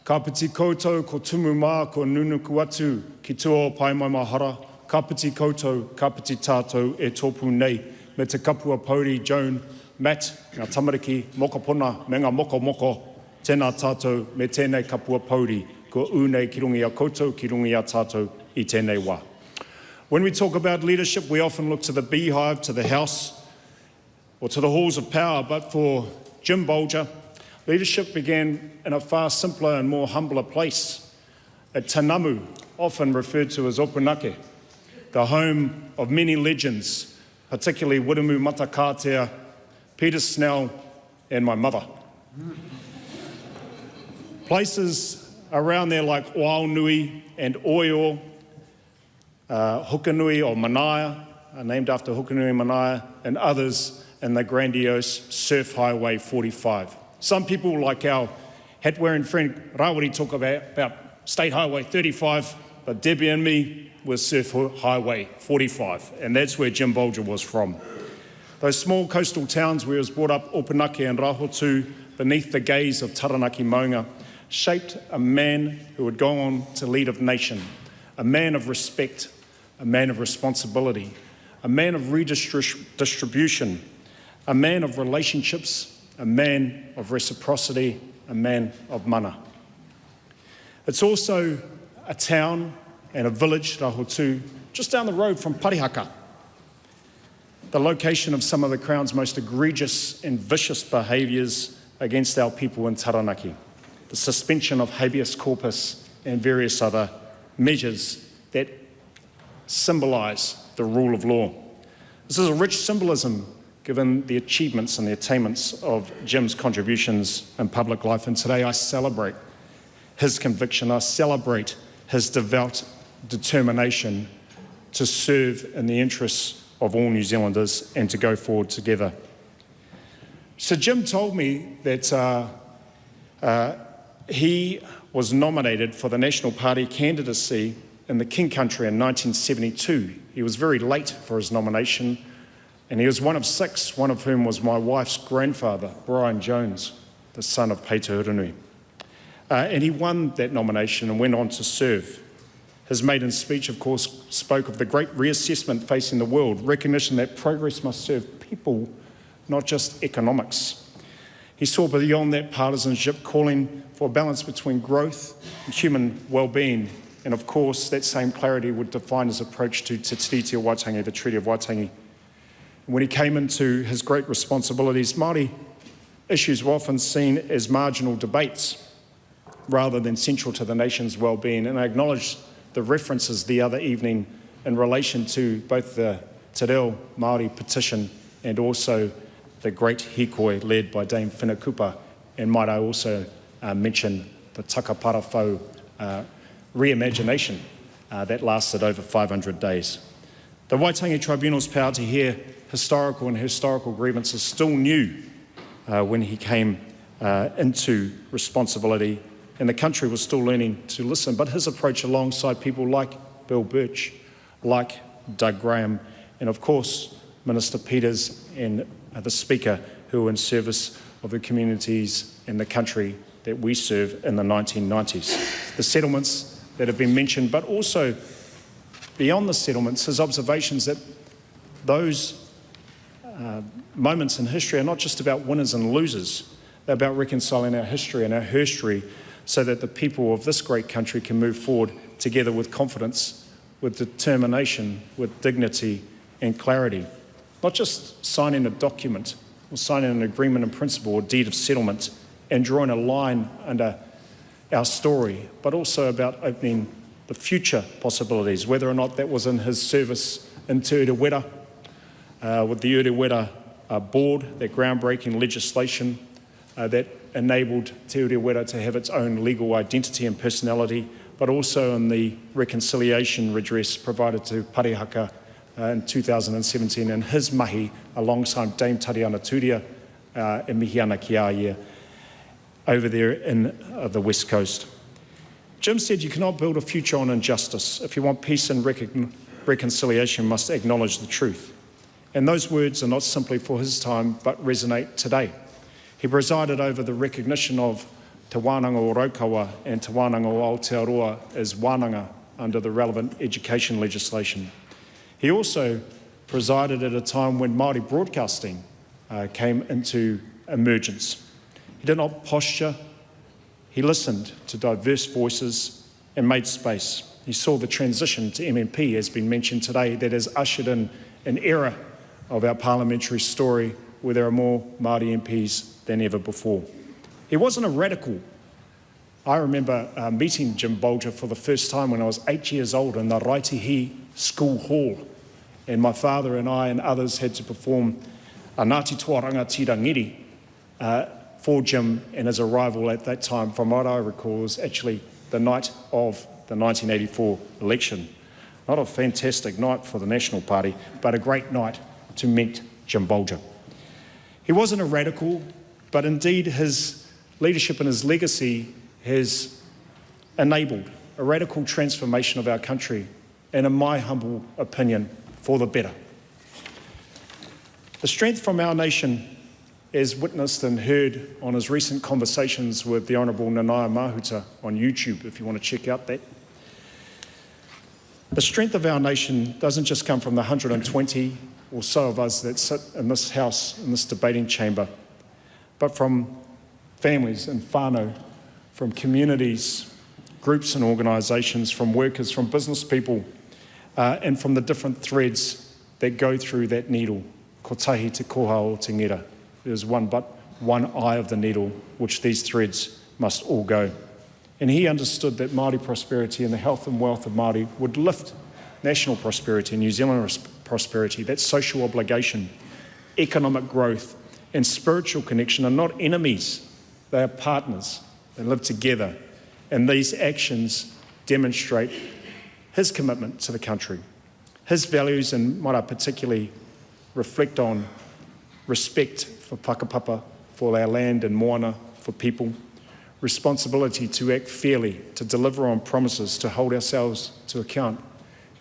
Ka piti koutou ko tumu mā ko nunuku atu ki tua pai mai mahara. Ka piti koutou, ka piti tātou e tōpū nei me te kapua Pauri, Joan, Matt, ngā tamariki, mokopuna, me ngā moko. Tēnā tātou me tēnei kapua Pauri, ko unei ki rungi a koutou, ki rungi a tātou i tēnei wā. When we talk about leadership, we often look to the beehive, to the house, or to the halls of power. But for Jim Bolger, leadership began in a far simpler and more humbler place, at Tanamu, often referred to as Opunake, the home of many legends, particularly Wiremu Matakatea, Peter Snell, and my mother. Places around there like Waonui and Oio, Hukanui or Manaia, named after Hukanui Manaia, and others in the grandiose Surf Highway 45. Some people, like our hat-wearing friend Rawiri, talk about State Highway 35, but Debbie and me were Surf Highway 45, and that's where Jim Bolger was from. Those small coastal towns where he was brought up, Opunake and Rahotu, beneath the gaze of Taranaki Maunga, shaped a man who would go on to lead a nation, a man of respect, a man of responsibility, a man of redistribution, a man of relationships, a man of reciprocity, a man of mana. It's also a town and a village, Rahotu, just down the road from Parihaka, the location of some of the Crown's most egregious and vicious behaviours against our people in Taranaki, the suspension of habeas corpus and various other measures that symbolise the rule of law. This is a rich symbolism given the achievements and the attainments of Jim's contributions in public life, and today I celebrate his conviction, I celebrate his devout determination to serve in the interests of all New Zealanders and to go forward together. So Jim told me that he was nominated for the National Party candidacy in the King Country in 1972. He was very late for his nomination, and he was one of six, one of whom was my wife's grandfather, Brian Jones, the son of Peter Urunui. And he won that nomination and went on to serve. His maiden speech, of course, spoke of the great reassessment facing the world, recognition that progress must serve people, not just economics. He saw beyond that partisanship, calling for a balance between growth and human well-being. And of course, that same clarity would define his approach to Te Tiriti o Waitangi, the Treaty of Waitangi. When he came into his great responsibilities, Māori issues were often seen as marginal debates rather than central to the nation's well-being. And I acknowledge the references the other evening in relation to both the Te Reo Māori petition and also the great hikoi led by Dame Whenekupa, and might I also mention the Takaparafau reimagination that lasted over 500 days. The Waitangi Tribunal's power to hear historical grievances still new when he came into responsibility, and the country was still learning to listen. But his approach alongside people like Bill Birch, like Doug Graham, and of course Minister Peters and the Speaker, who were in service of the communities in the country that we serve in the 1990s. The settlements that have been mentioned, but also beyond the settlements, his observations that those moments in history are not just about winners and losers, they're about reconciling our history and our herstory so that the people of this great country can move forward together with confidence, with determination, with dignity and clarity. Not just signing a document or signing an agreement in principle or deed of settlement and drawing a line under our story, but also about opening the future possibilities, whether or not that was in his service in Te Urewera, with the Urewera board, that groundbreaking legislation that enabled Te Urewera to have its own legal identity and personality, but also in the reconciliation redress provided to Parihaka in 2017 in his mahi alongside Dame Tariana Turia e Mihiana Kiaia over there in the West Coast. Jim said you cannot build a future on injustice. If you want peace and reconciliation, you must acknowledge the truth. And those words are not simply for his time, but resonate today. He presided over the recognition of Te Wānanga o Raukawa and Te Wānanga o Aotearoa as wānanga under the relevant education legislation. He also presided at a time when Māori broadcasting came into emergence. He did not posture, he listened to diverse voices and made space. He saw the transition to MMP, as been mentioned today, that has ushered in an era of our parliamentary story where there are more Māori MPs than ever before. He wasn't a radical. I remember meeting Jim Bolger for the first time when I was 8 years old in the Raitihi School Hall, and my father and I and others had to perform a Ngāti Tuaranga Tirangiri for Jim and his arrival at that time, from what I recall, was actually the night of the 1984 election. Not a fantastic night for the National Party, but a great night to meet Jim Bolger. He wasn't a radical, but indeed his leadership and his legacy has enabled a radical transformation of our country, and in my humble opinion, for the better. The strength from our nation, as witnessed and heard on his recent conversations with the Honourable Nanaia Mahuta on YouTube, if you want to check out that. The strength of our nation doesn't just come from the 120 or so of us that sit in this house, in this debating chamber, but from families and whānau, from communities, groups and organisations, from workers, from business people, and from the different threads that go through that needle. Ko tahi te koha o te ngira. There's one eye of the needle, which these threads must all go. And he understood that Māori prosperity and the health and wealth of Māori would lift national prosperity, New Zealand prosperity, that social obligation, economic growth, and spiritual connection are not enemies, they are partners. They live together. And these actions demonstrate his commitment to the country. His values, and what I particularly reflect on, respect for Pakapapa, for our land and moana, for people, responsibility to act fairly, to deliver on promises, to hold ourselves to account,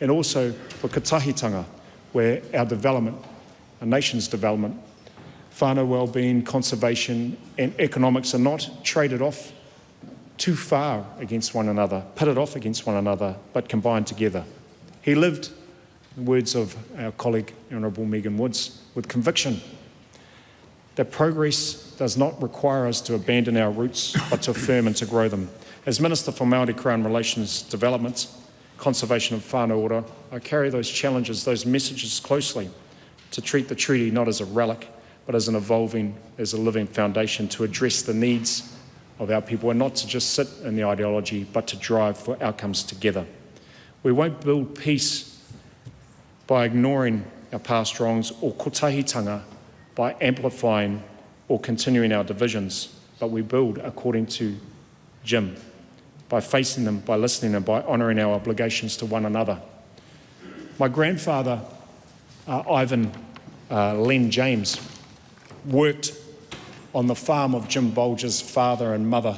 and also for katahitanga, where our development, our nation's development, whānau wellbeing, conservation and economics are not traded off too far against one another, pitted off against one another, but combined together. He lived, in the words of our colleague, Honourable Megan Woods, with conviction that progress does not require us to abandon our roots, but to affirm and to grow them. As Minister for Māori Crown Relations Development, Conservation of Whānau Ora, I carry those challenges, those messages closely, to treat the treaty not as a relic, but as an evolving, as a living foundation to address the needs of our people, and not to just sit in the ideology, but to drive for outcomes together. We won't build peace by ignoring our past wrongs or kotahitanga by amplifying or continuing our divisions, but we build according to Jim, by facing them, by listening and by honouring our obligations to one another. My grandfather, Ivan Len James, worked on the farm of Jim Bolger's father and mother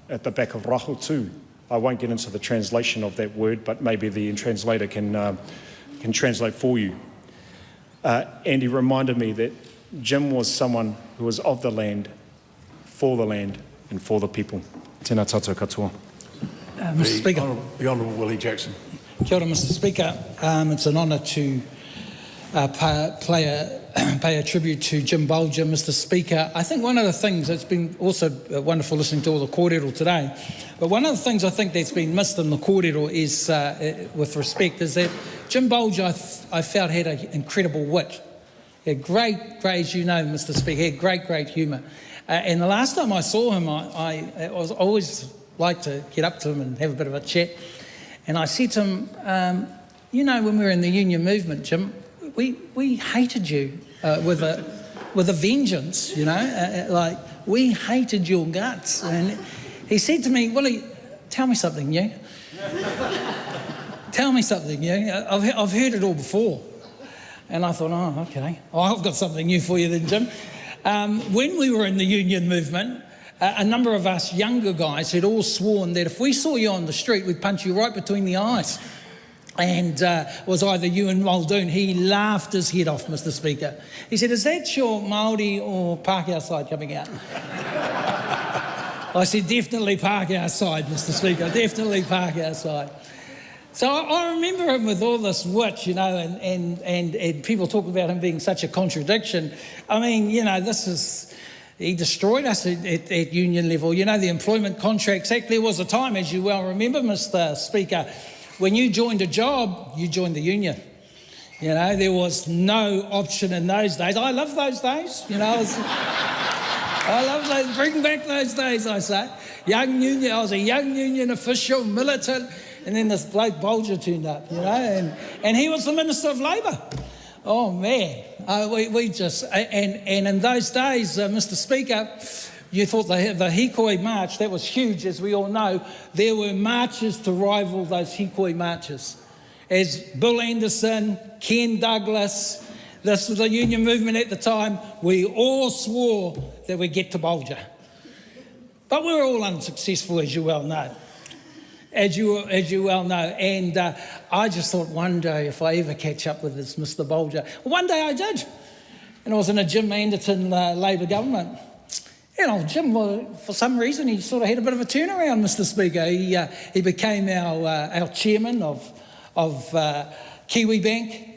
at the back of Rahotu. I won't get into the translation of that word, but maybe the translator can translate for you. And he reminded me that Jim was someone who was of the land, and for the people. Tēnā tātou katoa. Mr. Speaker. The Honourable Willie Jackson. Kia ora, Mr. Speaker. It's an honour to pay a tribute to Jim Bolger, Mr. Speaker. I think one of the things that's been also wonderful listening to all the kōrero today, but one of the things I think that's been missed in the kōrero is, with respect, is that Jim Bolger, I felt, had an incredible wit. He had great, as you know, Mr. Speaker, he had great humour. And the last time I saw him, I was always like to get up to him and have a bit of a chat. And I said to him, you know, when we were in the union movement, Jim, we hated you with a vengeance, you know, like we hated your guts. And he said to me, Willie, tell me something new. Tell me something, I've heard it all before. And I thought, oh, okay. Well, I've got something new for you then, Jim. When we were in the union movement, a number of us younger guys had all sworn that if we saw you on the street, we'd punch you right between the eyes. And it was either you and Muldoon. He laughed his head off, Mr. Speaker. He said, is that your Māori or Pākehā side coming out? I said, definitely Pākehā side, Mr. Speaker, definitely Pākehā side. So I remember him with all this wit, and people talk about him being such a contradiction. I mean, he destroyed us at union level. The Employment Contracts Act, there was a time, as you well remember, Mr. Speaker, when you joined a job, you joined the union. There was no option in those days. I love those days, I love those, bring back those days, I say. Young union, I was a young union official, militant, and then this bloke Bolger turned up, and he was the Minister of Labour. Oh man, we just, and in those days, Mr. Speaker, you thought the Hikoi March, that was huge, as we all know. There were marches to rival those Hikoi marches. As Bill Anderson, Ken Douglas, this was the union movement at the time, we all swore that we'd get to Bolger. But we were all unsuccessful, as you well know. As you well know. And I just thought one day, if I ever catch up with this Mr. Bolger, one day I did. And I was in a Jim Anderton Labour government. Jim, for some reason, he sort of had a bit of a turnaround, Mr. Speaker. He became our chairman of Kiwi Bank.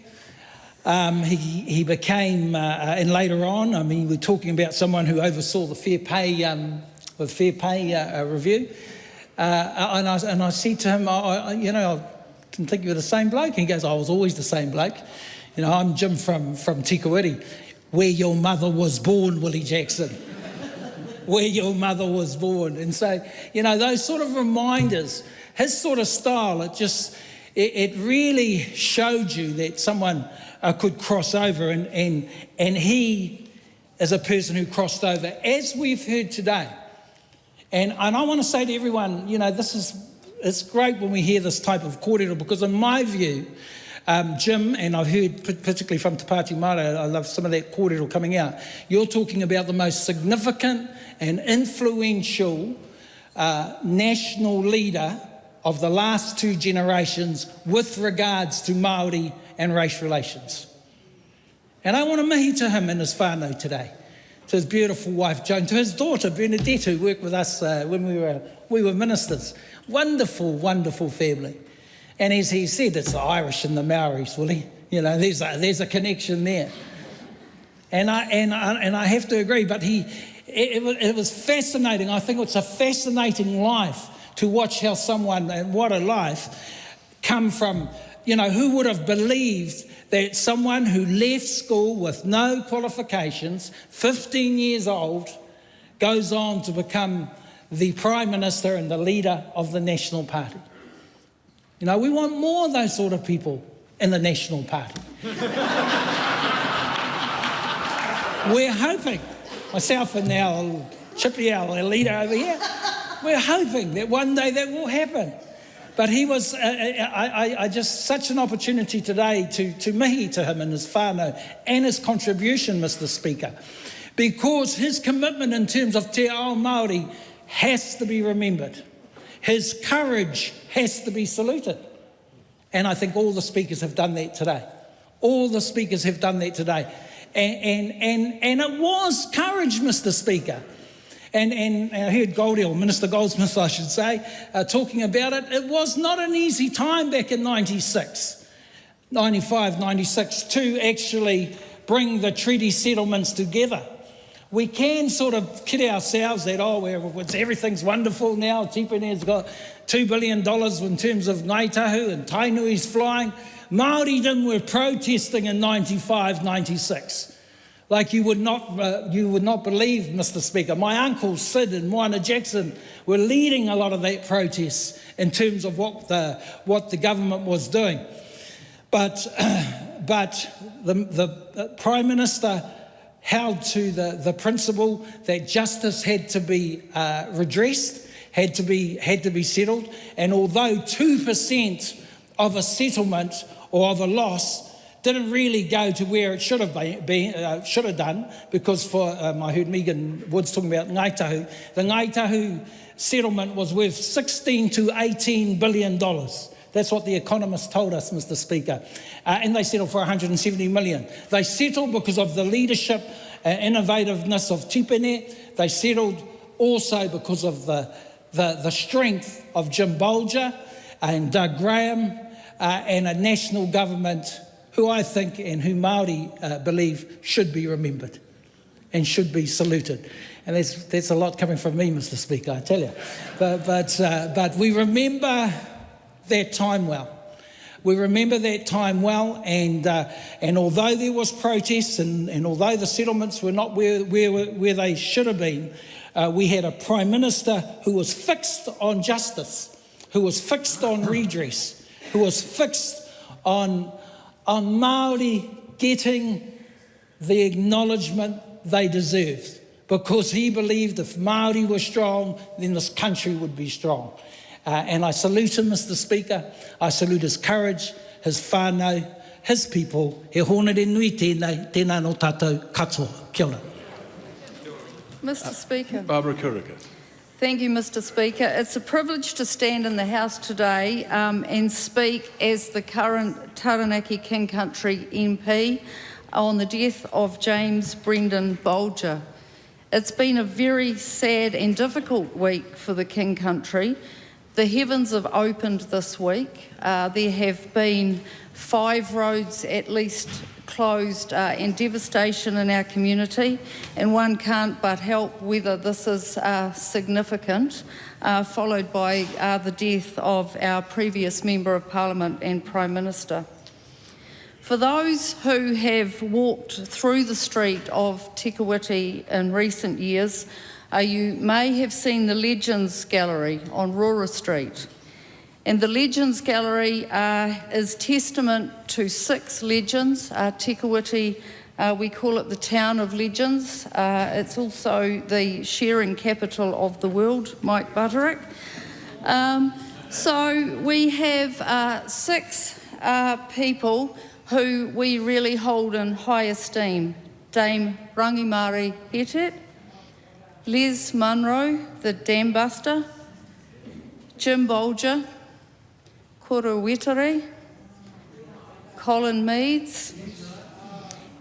He became, and later on, we're talking about someone who oversaw the fair pay review. And I said to him, I didn't think you were the same bloke. He goes, I was always the same bloke. I'm Jim from Tikawiri, where your mother was born, Willie Jackson. Where your mother was born. And so, those sort of reminders, his sort of style, it really showed you that someone could cross over, and he is a person who crossed over, as we've heard today. And I want to say to everyone, it's great when we hear this type of kōrero, because in my view, Jim, and I've heard particularly from Te Pāti Māori, I love some of that kōrero coming out, you're talking about the most significant and influential national leader of the last two generations with regards to Māori and race relations. And I want to mihi to him in his whānau today, to his beautiful wife Joan, to his daughter Bernadette, who worked with us when we were ministers. Wonderful, wonderful family. And as he said, it's the Irish and the Maoris, Willie. There's a connection there. And I have to agree, but it was fascinating. I think it's a fascinating life to watch how someone, and what a life, come from, who would have believed that someone who left school with no qualifications, 15 years old, goes on to become the Prime Minister and the leader of the National Party. We want more of those sort of people in the National Party. We're hoping, myself and our Chippy, our leader over here, we're hoping that one day that will happen. But he was, I just, such an opportunity today to mihi to him and his whānau and his contribution, Mr. Speaker, because his commitment in terms of te ao Māori has to be remembered. His courage has to be saluted. And I think all the speakers have done that today. All the speakers have done that today. And it was courage, Mr. Speaker. And I heard Goldie, or Minister Goldsmith, I should say, talking about it. It was not an easy time back in 96, 95, 96, to actually bring the treaty settlements together. We can sort of kid ourselves that, everything's wonderful now. Tipane's got $2 billion in terms of Ngāi Tahu and Tainui's flying. Māoridom were protesting in 95, 96. Like you would not believe, Mr. Speaker. My uncle Sid and Moana Jackson were leading a lot of that protest in terms of what the government was doing. But the Prime Minister held to the principle that justice had to be redressed. had to be settled. And although 2% of a settlement or of a loss didn't really go to where it should have done, because I heard Megan Woods talking about Ngai Tahu. The Ngai Tahu settlement was worth $16 to $18 billion. That's what the economists told us, Mr. Speaker. And they settled for $170 million. They settled because of the leadership and innovativeness of Tipene. They settled also because of the strength of Jim Bolger and Doug Graham and a national government who I think and who Māori believe should be remembered and should be saluted. And that's a lot coming from me, Mr. Speaker, I tell you. But we remember that time well. We remember that time well, and although there was protests and although the settlements were not where they should have been, we had a Prime Minister who was fixed on justice, who was fixed on redress, who was fixed on Māori getting the acknowledgement they deserved, because he believed if Māori were strong, then this country would be strong. And I salute him, Mr. Speaker. I salute his courage, his whānau, his people. He honere nui tēnā no tātou katoa. Kia ora. Mr. Speaker. Barbara Kuriger. Thank you, Mr. Speaker. It's a privilege to stand in the House today and speak as the current Taranaki King Country MP on the death of James Brendan Bolger. It's been a very sad and difficult week for the King Country. The heavens have opened this week. There have been 5 roads at least closed and devastation in our community, and one can't but help whether this is significant, followed by the death of our previous Member of Parliament and Prime Minister. For those who have walked through the street of Te Kuiti in recent years, you may have seen the Legends Gallery on Rora Street. And the Legends Gallery is testament to 6 legends. Te Kuiti, we call it the town of legends. It's also the sharing capital of the world, Mike Butterick. So we have 6 people who we really hold in high esteem. Dame Rangimari Hetet, Les Munro, the dam buster, Jim Bolger, Koro Wetere, Colin Meads,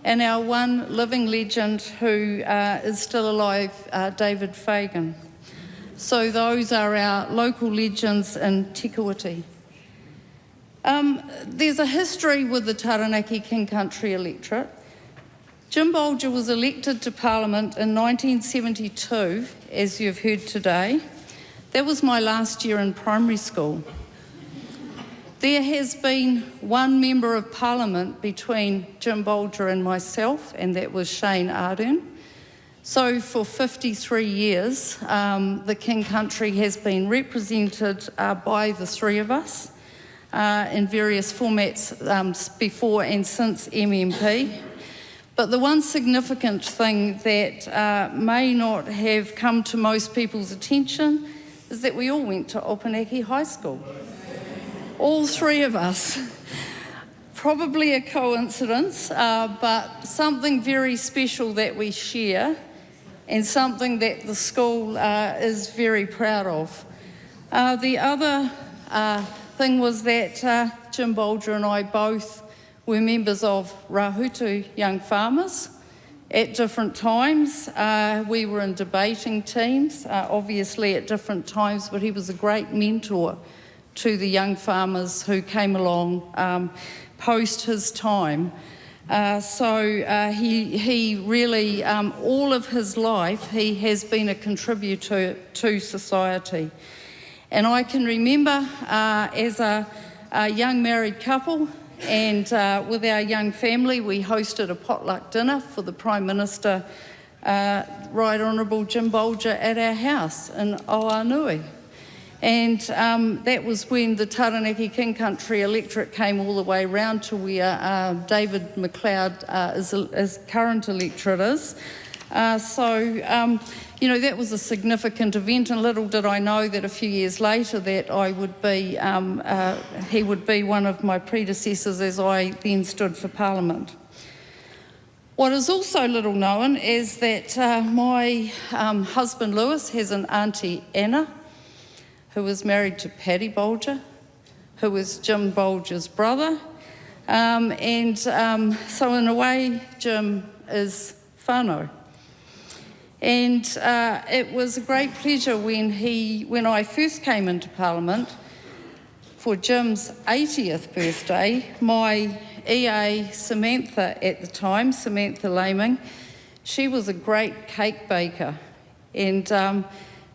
and our one living legend who is still alive, David Fagan. So those are our local legends in Te Kuiti. There's a history with the Taranaki King Country electorate. Jim Bolger was elected to Parliament in 1972, as you've heard today. That was my last year in primary school. There has been one Member of Parliament between Jim Bolger and myself, and that was Shane Ardern. So for 53 years, the King Country has been represented by the 3 of us in various formats before and since MMP. But the one significant thing that may not have come to most people's attention is that we all went to Opunake High School. All 3 of us. Probably a coincidence, but something very special that we share and something that the school is very proud of. The other thing was that Jim Bolger and I both were members of Rahutu Young Farmers at different times. We were in debating teams, obviously at different times, but he was a great mentor to the young farmers who came along post his time. He really, all of his life, he has been a contributor to society. And I can remember as a young married couple and with our young family, we hosted a potluck dinner for the Prime Minister, Right Honourable Jim Bolger, at our house in Oanui. And that was when the Taranaki King Country electorate came all the way round to where David McLeod is current electorate is. You know, that was a significant event, and little did I know that a few years later that I would be, he would be one of my predecessors as I then stood for Parliament. What is also little known is that my husband Lewis has an auntie Anna, who was married to Pāti Bolger, who was Jim Bolger's brother. So in a way, Jim is whānau. And it was a great pleasure when I first came into Parliament for Jim's 80th birthday. My EA Samantha at the time, Samantha Laming, she was a great cake baker, and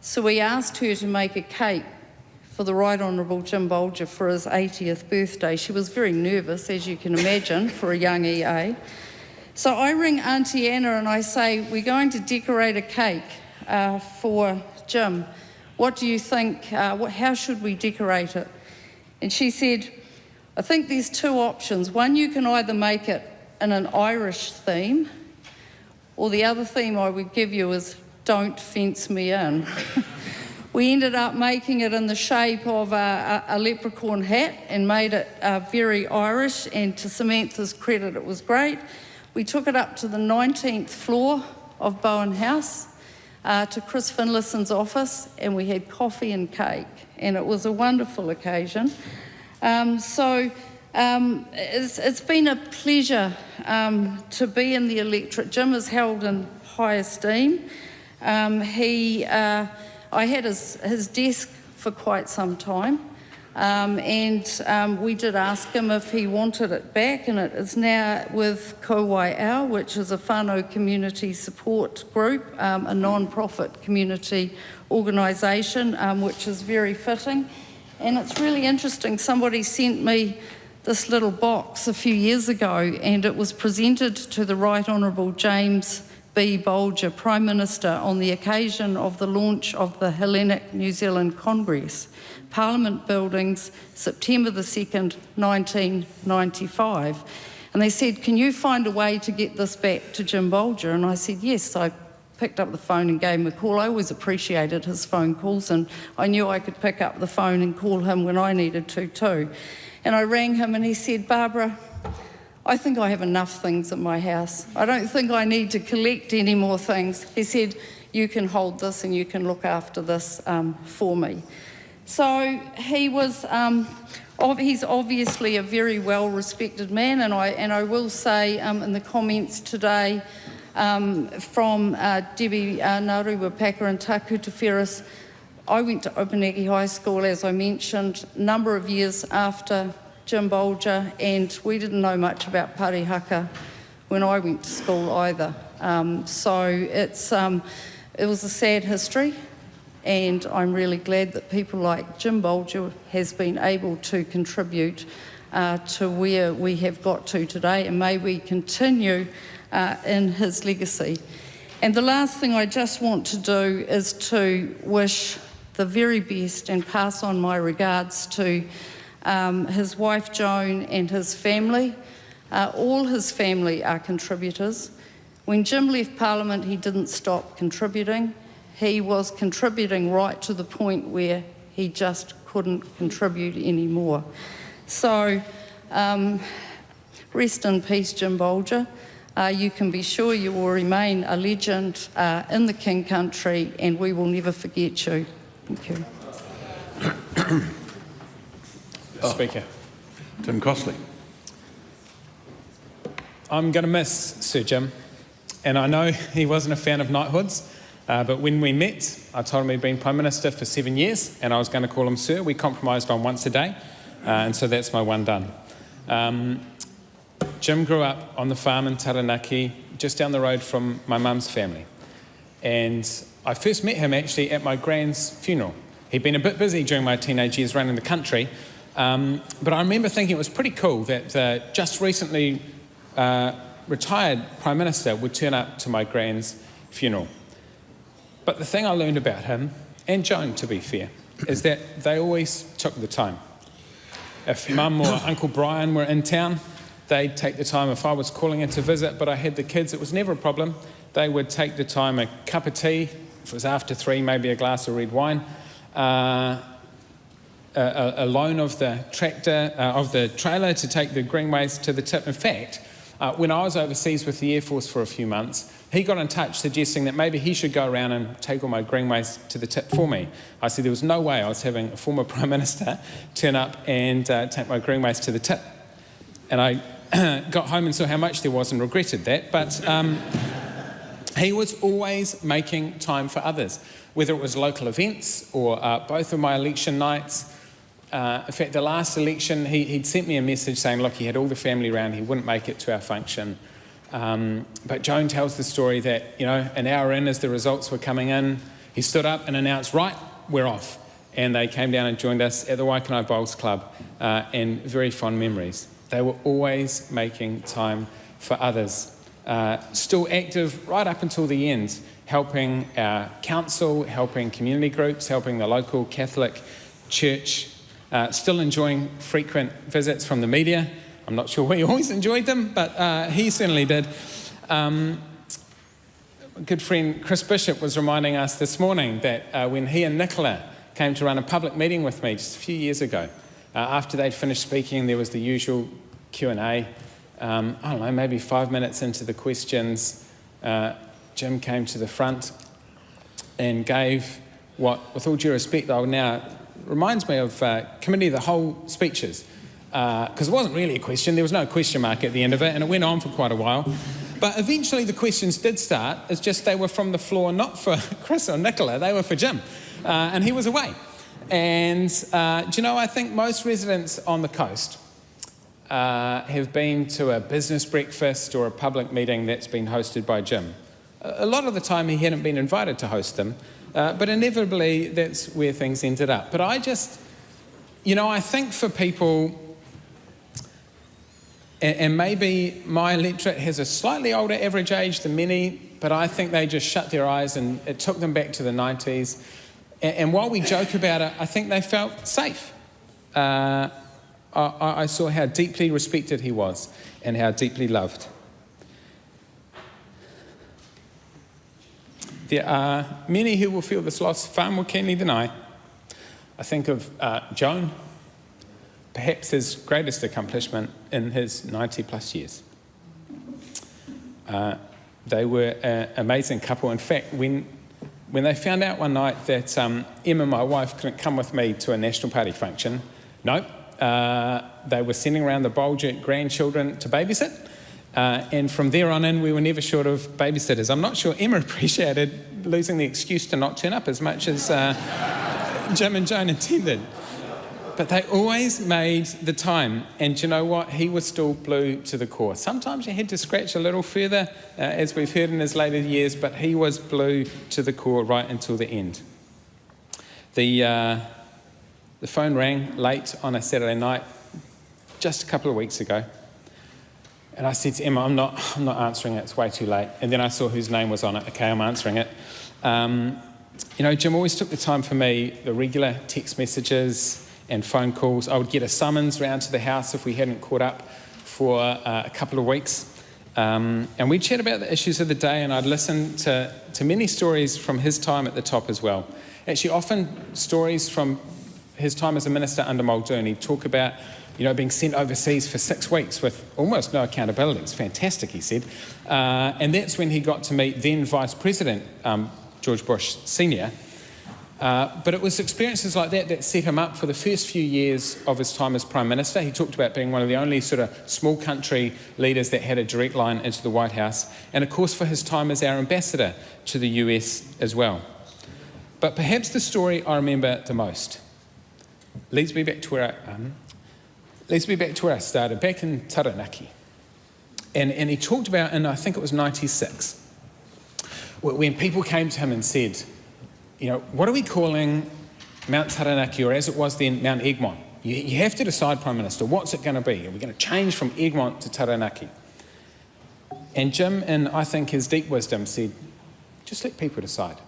so we asked her to make a cake for the Right Honourable Jim Bolger for his 80th birthday. She was very nervous, as you can imagine, for a young EA. So I ring Auntie Anna and I say, we're going to decorate a cake for Jim. What do you think, how should we decorate it? And she said, I think there's two options. One, you can either make it in an Irish theme, or the other theme I would give you is don't fence me in. We ended up making it in the shape of a leprechaun hat and made it very Irish, and to Samantha's credit, it was great. We took it up to the 19th floor of Bowen House, to Chris Finlayson's office, and we had coffee and cake, and it was a wonderful occasion. It's been a pleasure to be in the electorate. Jim is held in high esteem. I had his desk for quite some time, and we did ask him if he wanted it back, and it is now with Ko Waiao, which is a whānau community support group, a non-profit community organisation, which is very fitting. And it's really interesting, somebody sent me this little box a few years ago, and it was presented to the Right Honourable James B. Bolger, Prime Minister, on the occasion of the launch of the Hellenic New Zealand Congress, Parliament Buildings, September the 2nd, 1995. And they said, can you find a way to get this back to Jim Bolger? And I said, yes. I picked up the phone and gave him a call. I always appreciated his phone calls, and I knew I could pick up the phone and call him when I needed to too. And I rang him and he said, Barbara, I think I have enough things at my house. I don't think I need to collect any more things. He said, you can hold this and you can look after this for me. So he was, he's obviously a very well-respected man, and I will say in the comments today, from Debbie Naruwa-Packer and Tākuta Ferris, I went to Opanegi High School, as I mentioned, a number of years after Jim Bolger, and we didn't know much about parihaka when I went to school either. So it was a sad history, and I'm really glad that people like Jim Bolger has been able to contribute to where we have got to today, and may we continue in his legacy. And the last thing I just want to do is to wish the very best and pass on my regards to his wife Joan and his family. All his family are contributors. When Jim left Parliament, he didn't stop contributing. He was contributing right to the point where he just couldn't contribute anymore. So rest in peace, Jim Bolger. You can be sure you will remain a legend in the King Country, and we will never forget you. Thank you. Speaker. Tim Costley. I'm going to miss Sir Jim, and I know he wasn't a fan of knighthoods, but when we met, I told him he'd been Prime Minister for 7 years, and I was going to call him Sir. We compromised on once a day, and so that's my one done. Jim grew up on the farm in Taranaki, just down the road from my mum's family. And I first met him actually at my grand's funeral. He'd been a bit busy during my teenage years running the country, but I remember thinking it was pretty cool that just recently retired Prime Minister would turn up to my grand's funeral. But the thing I learned about him, and Joan to be fair, is that they always took the time. If Mum or Uncle Brian were in town, they'd take the time if I was calling in to visit, but I had the kids, it was never a problem. They would take the time, a cup of tea, if it was after 3, maybe a glass of red wine, a loan of the tractor, of the trailer to take the green waste to the tip. In fact, when I was overseas with the Air Force for a few months, he got in touch suggesting that maybe he should go around and take all my green waste to the tip for me. I said there was no way I was having a former Prime Minister turn up and take my green waste to the tip. And I got home and saw how much there was and regretted that. But he was always making time for others, whether it was local events or both of my election nights. In fact, the last election, he'd sent me a message saying, look, he had all the family around, he wouldn't make it to our function. But Joan tells the story that, you know, an hour in as the results were coming in, he stood up and announced, right, we're off. And they came down and joined us at the Waikanae Bowls Club, and very fond memories. They were always making time for others. Still active right up until the end, helping our council, helping community groups, helping the local Catholic church, still enjoying frequent visits from the media. I'm not sure we always enjoyed them, but he certainly did. Good friend Chris Bishop was reminding us this morning that when he and Nicola came to run a public meeting with me just a few years ago, after they'd finished speaking, there was the usual Q&A. I don't know, maybe 5 minutes into the questions, Jim came to the front and gave what, with all due respect, I would now reminds me of committee of the whole speeches, because it wasn't really a question, there was no question mark at the end of it, and it went on for quite a while. But eventually the questions did start, it's just they were from the floor, not for Chris or Nicola, they were for Jim, and he was away. And do you know, I think most residents on the coast have been to a business breakfast or a public meeting that's been hosted by Jim. A lot of the time he hadn't been invited to host them, but inevitably that's where things ended up. But I just, you know, I think for people, and maybe my electorate has a slightly older average age than many, but I think they just shut their eyes and it took them back to the 90s. And while we joke about it, I think they felt safe. I saw how deeply respected he was and how deeply loved. There are many who will feel this loss far more keenly than I. I think of Joan, perhaps his greatest accomplishment in his 90-plus years. They were an amazing couple. In fact, when they found out one night that Emma, my wife, couldn't come with me to a National Party function, no, they were sending around the Bolger grandchildren to babysit. And from there on in, we were never short of babysitters. I'm not sure Emma appreciated losing the excuse to not turn up as much as Jim and Joan intended. But they always made the time. And you know what? He was still blue to the core. Sometimes you had to scratch a little further, as we've heard in his later years, but he was blue to the core right until the end. The phone rang late on a Saturday night, just a couple of weeks ago. And I said to Emma, I'm not answering it, it's way too late. And then I saw whose name was on it. Okay, I'm answering it. You know, Jim always took the time for me, the regular text messages and phone calls. I would get a summons round to the house if we hadn't caught up for a couple of weeks. And we'd chat about the issues of the day, and I'd listen to many stories from his time at the top as well. Actually, often stories from his time as a minister under Muldoon. He'd talk about, you know, being sent overseas for 6 weeks with almost no accountability. It's fantastic, he said. And that's when he got to meet then Vice President George Bush Senior. But it was experiences like that that set him up for the first few years of his time as Prime Minister. He talked about being one of the only sort of small country leaders that had a direct line into the White House. And of course for his time as our ambassador to the US as well. But perhaps the story I remember the most leads me back to where I started, back in Taranaki. And he talked about, and I think it was 96, when people came to him and said, you know, what are we calling Mount Taranaki, or as it was then, Mount Egmont? You have to decide, Prime Minister, what's it going to be? Are we going to change from Egmont to Taranaki? And Jim, in I think his deep wisdom, said, just let people decide.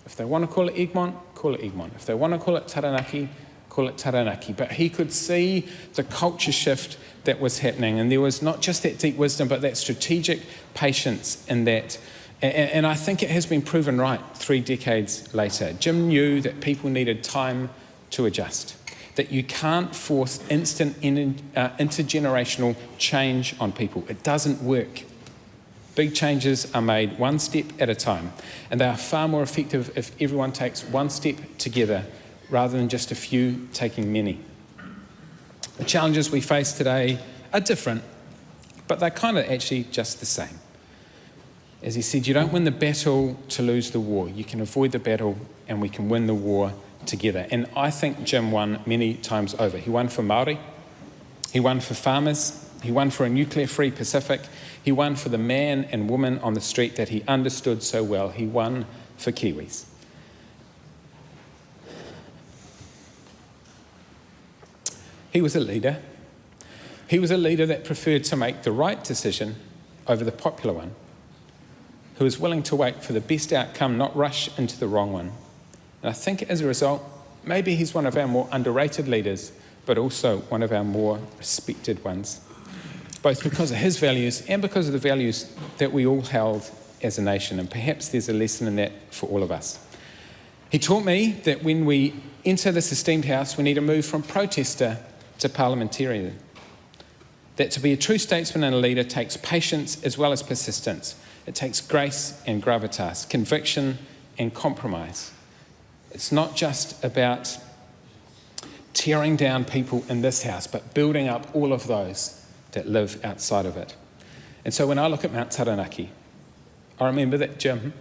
If they want to call it Egmont, call it Egmont. If they want to call it Taranaki, call it taranaki, but he could see the culture shift that was happening, and there was not just that deep wisdom, but that strategic patience in that. And I think it has been proven right 3 decades later. Jim knew that people needed time to adjust, that you can't force instant intergenerational change on people. It doesn't work. Big changes are made one step at a time, and they are far more effective if everyone takes one step together rather than just a few taking many. The challenges we face today are different, but they're kind of actually just the same. As he said, you don't win the battle to lose the war. You can avoid the battle and we can win the war together. And I think Jim won many times over. He won for Māori, he won for farmers, he won for a nuclear-free Pacific, he won for the man and woman on the street that he understood so well. He won for Kiwis. He was a leader. He was a leader that preferred to make the right decision over the popular one, who was willing to wait for the best outcome, not rush into the wrong one. And I think as a result, maybe he's one of our more underrated leaders, but also one of our more respected ones, both because of his values and because of the values that we all held as a nation. And perhaps there's a lesson in that for all of us. He taught me that when we enter this esteemed house, we need to move from protester to parliamentarian. That to be a true statesman and a leader takes patience as well as persistence. It takes grace and gravitas, conviction and compromise. It's not just about tearing down people in this house, but building up all of those that live outside of it. And so when I look at Mount Taranaki, I remember that Jim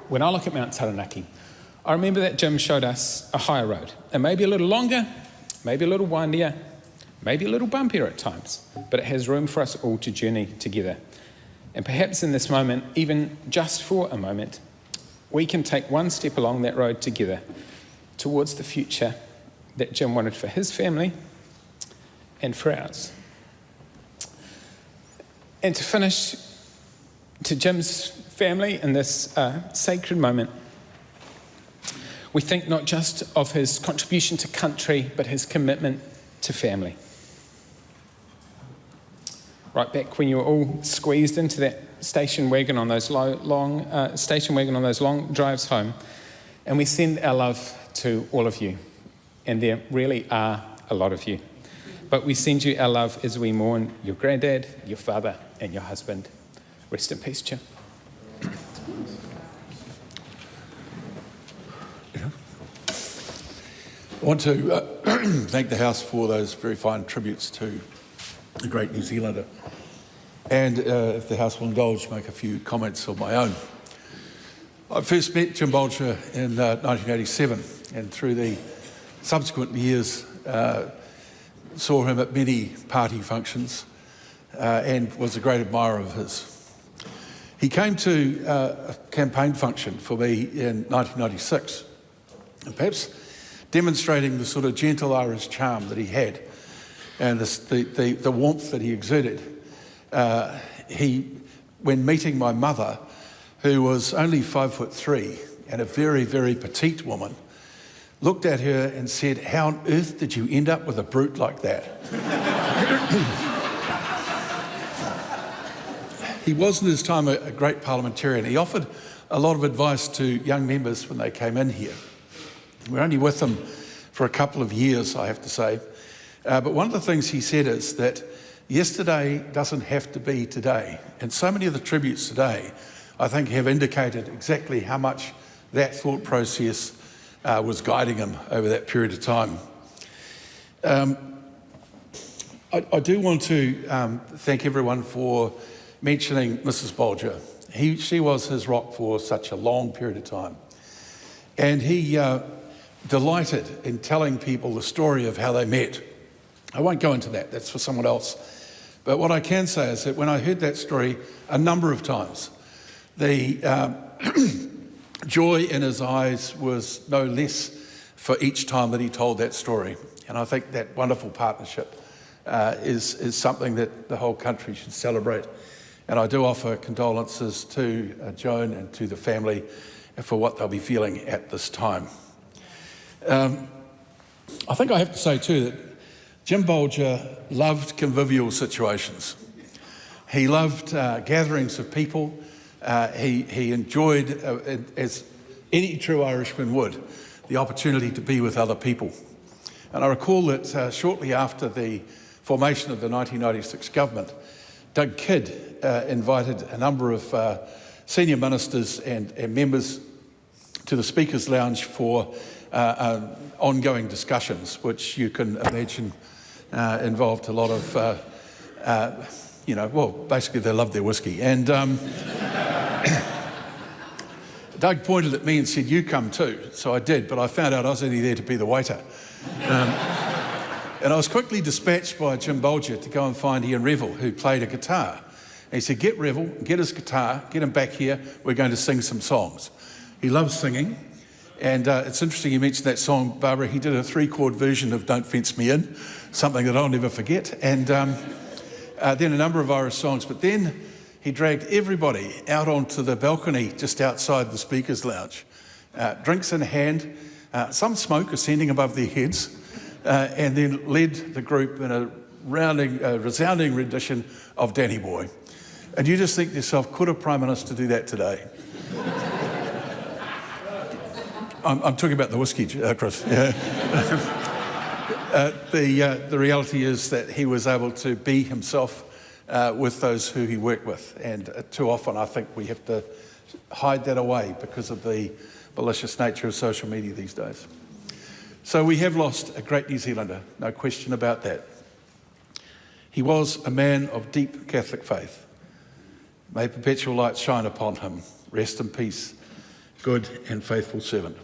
When I look at Mount Taranaki, I remember that Jim showed us a higher road, and maybe a little longer, maybe a little windier, maybe a little bumpier at times, but it has room for us all to journey together. And perhaps in this moment, even just for a moment, we can take one step along that road together towards the future that Jim wanted for his family and for ours. And to finish, to Jim's family in this sacred moment, we think not just of his contribution to country, but his commitment to family. Right back when you were all squeezed into that station wagon on those long drives home, and we send our love to all of you, and there really are a lot of you. But we send you our love as we mourn your granddad, your father, and your husband. Rest in peace, Jim. I want to thank the House for those very fine tributes to the great New Zealander. And if the House will indulge, make a few comments of my own. I first met Jim Bolger in 1987, and through the subsequent years saw him at many party functions and was a great admirer of his. He came to a campaign function for me in 1996, and perhaps demonstrating the sort of gentle Irish charm that he had and the warmth that he exerted. When meeting my mother, who was only 5'3" and a very, very petite woman, looked at her and said, "How on earth did you end up with a brute like that?" He was in his time a great parliamentarian. He offered a lot of advice to young members when they came in here. We were only with him for a couple of years, I have to say. But one of the things he said is that yesterday doesn't have to be today. And so many of the tributes today, I think, have indicated exactly how much that thought process was guiding him over that period of time. I do want to thank everyone for mentioning Mrs. Bolger. She was his rock for such a long period of time. And he delighted in telling people the story of how they met. I won't go into that, that's for someone else. But what I can say is that when I heard that story a number of times, the joy in his eyes was no less for each time that he told that story. And I think that wonderful partnership is something that the whole country should celebrate And I do offer condolences to Joan and to the family for what they'll be feeling at this time. I think I have to say too that Jim Bolger loved convivial situations. He loved gatherings of people. He enjoyed, as any true Irishman would, the opportunity to be with other people. And I recall that shortly after the formation of the 1996 government, Doug Kidd invited a number of senior ministers and members to the Speaker's Lounge for ongoing discussions, which you can imagine involved a lot of, well, basically they loved their whiskey. And Doug pointed at me and said, "You come too." So I did, but I found out I was only there to be the waiter. And I was quickly dispatched by Jim Bolger to go and find Ian Revel, who played a guitar. And he said, "Get Revel, get his guitar, get him back here, we're going to sing some songs." He loves singing. And it's interesting you mentioned that song, Barbara. He did a 3-chord version of "Don't Fence Me In," something that I'll never forget. And then a number of Irish songs. But then he dragged everybody out onto the balcony just outside the Speaker's Lounge, drinks in hand, some smoke ascending above their heads, and then led the group in a resounding rendition of Danny Boy. And you just think to yourself, could a Prime Minister do that today? I'm talking about the whiskey, Chris. Yeah. The reality is that he was able to be himself with those who he worked with, and too often I think we have to hide that away because of the malicious nature of social media these days. So we have lost a great New Zealander, no question about that. He was a man of deep Catholic faith. May perpetual light shine upon him. Rest in peace, good and faithful servant.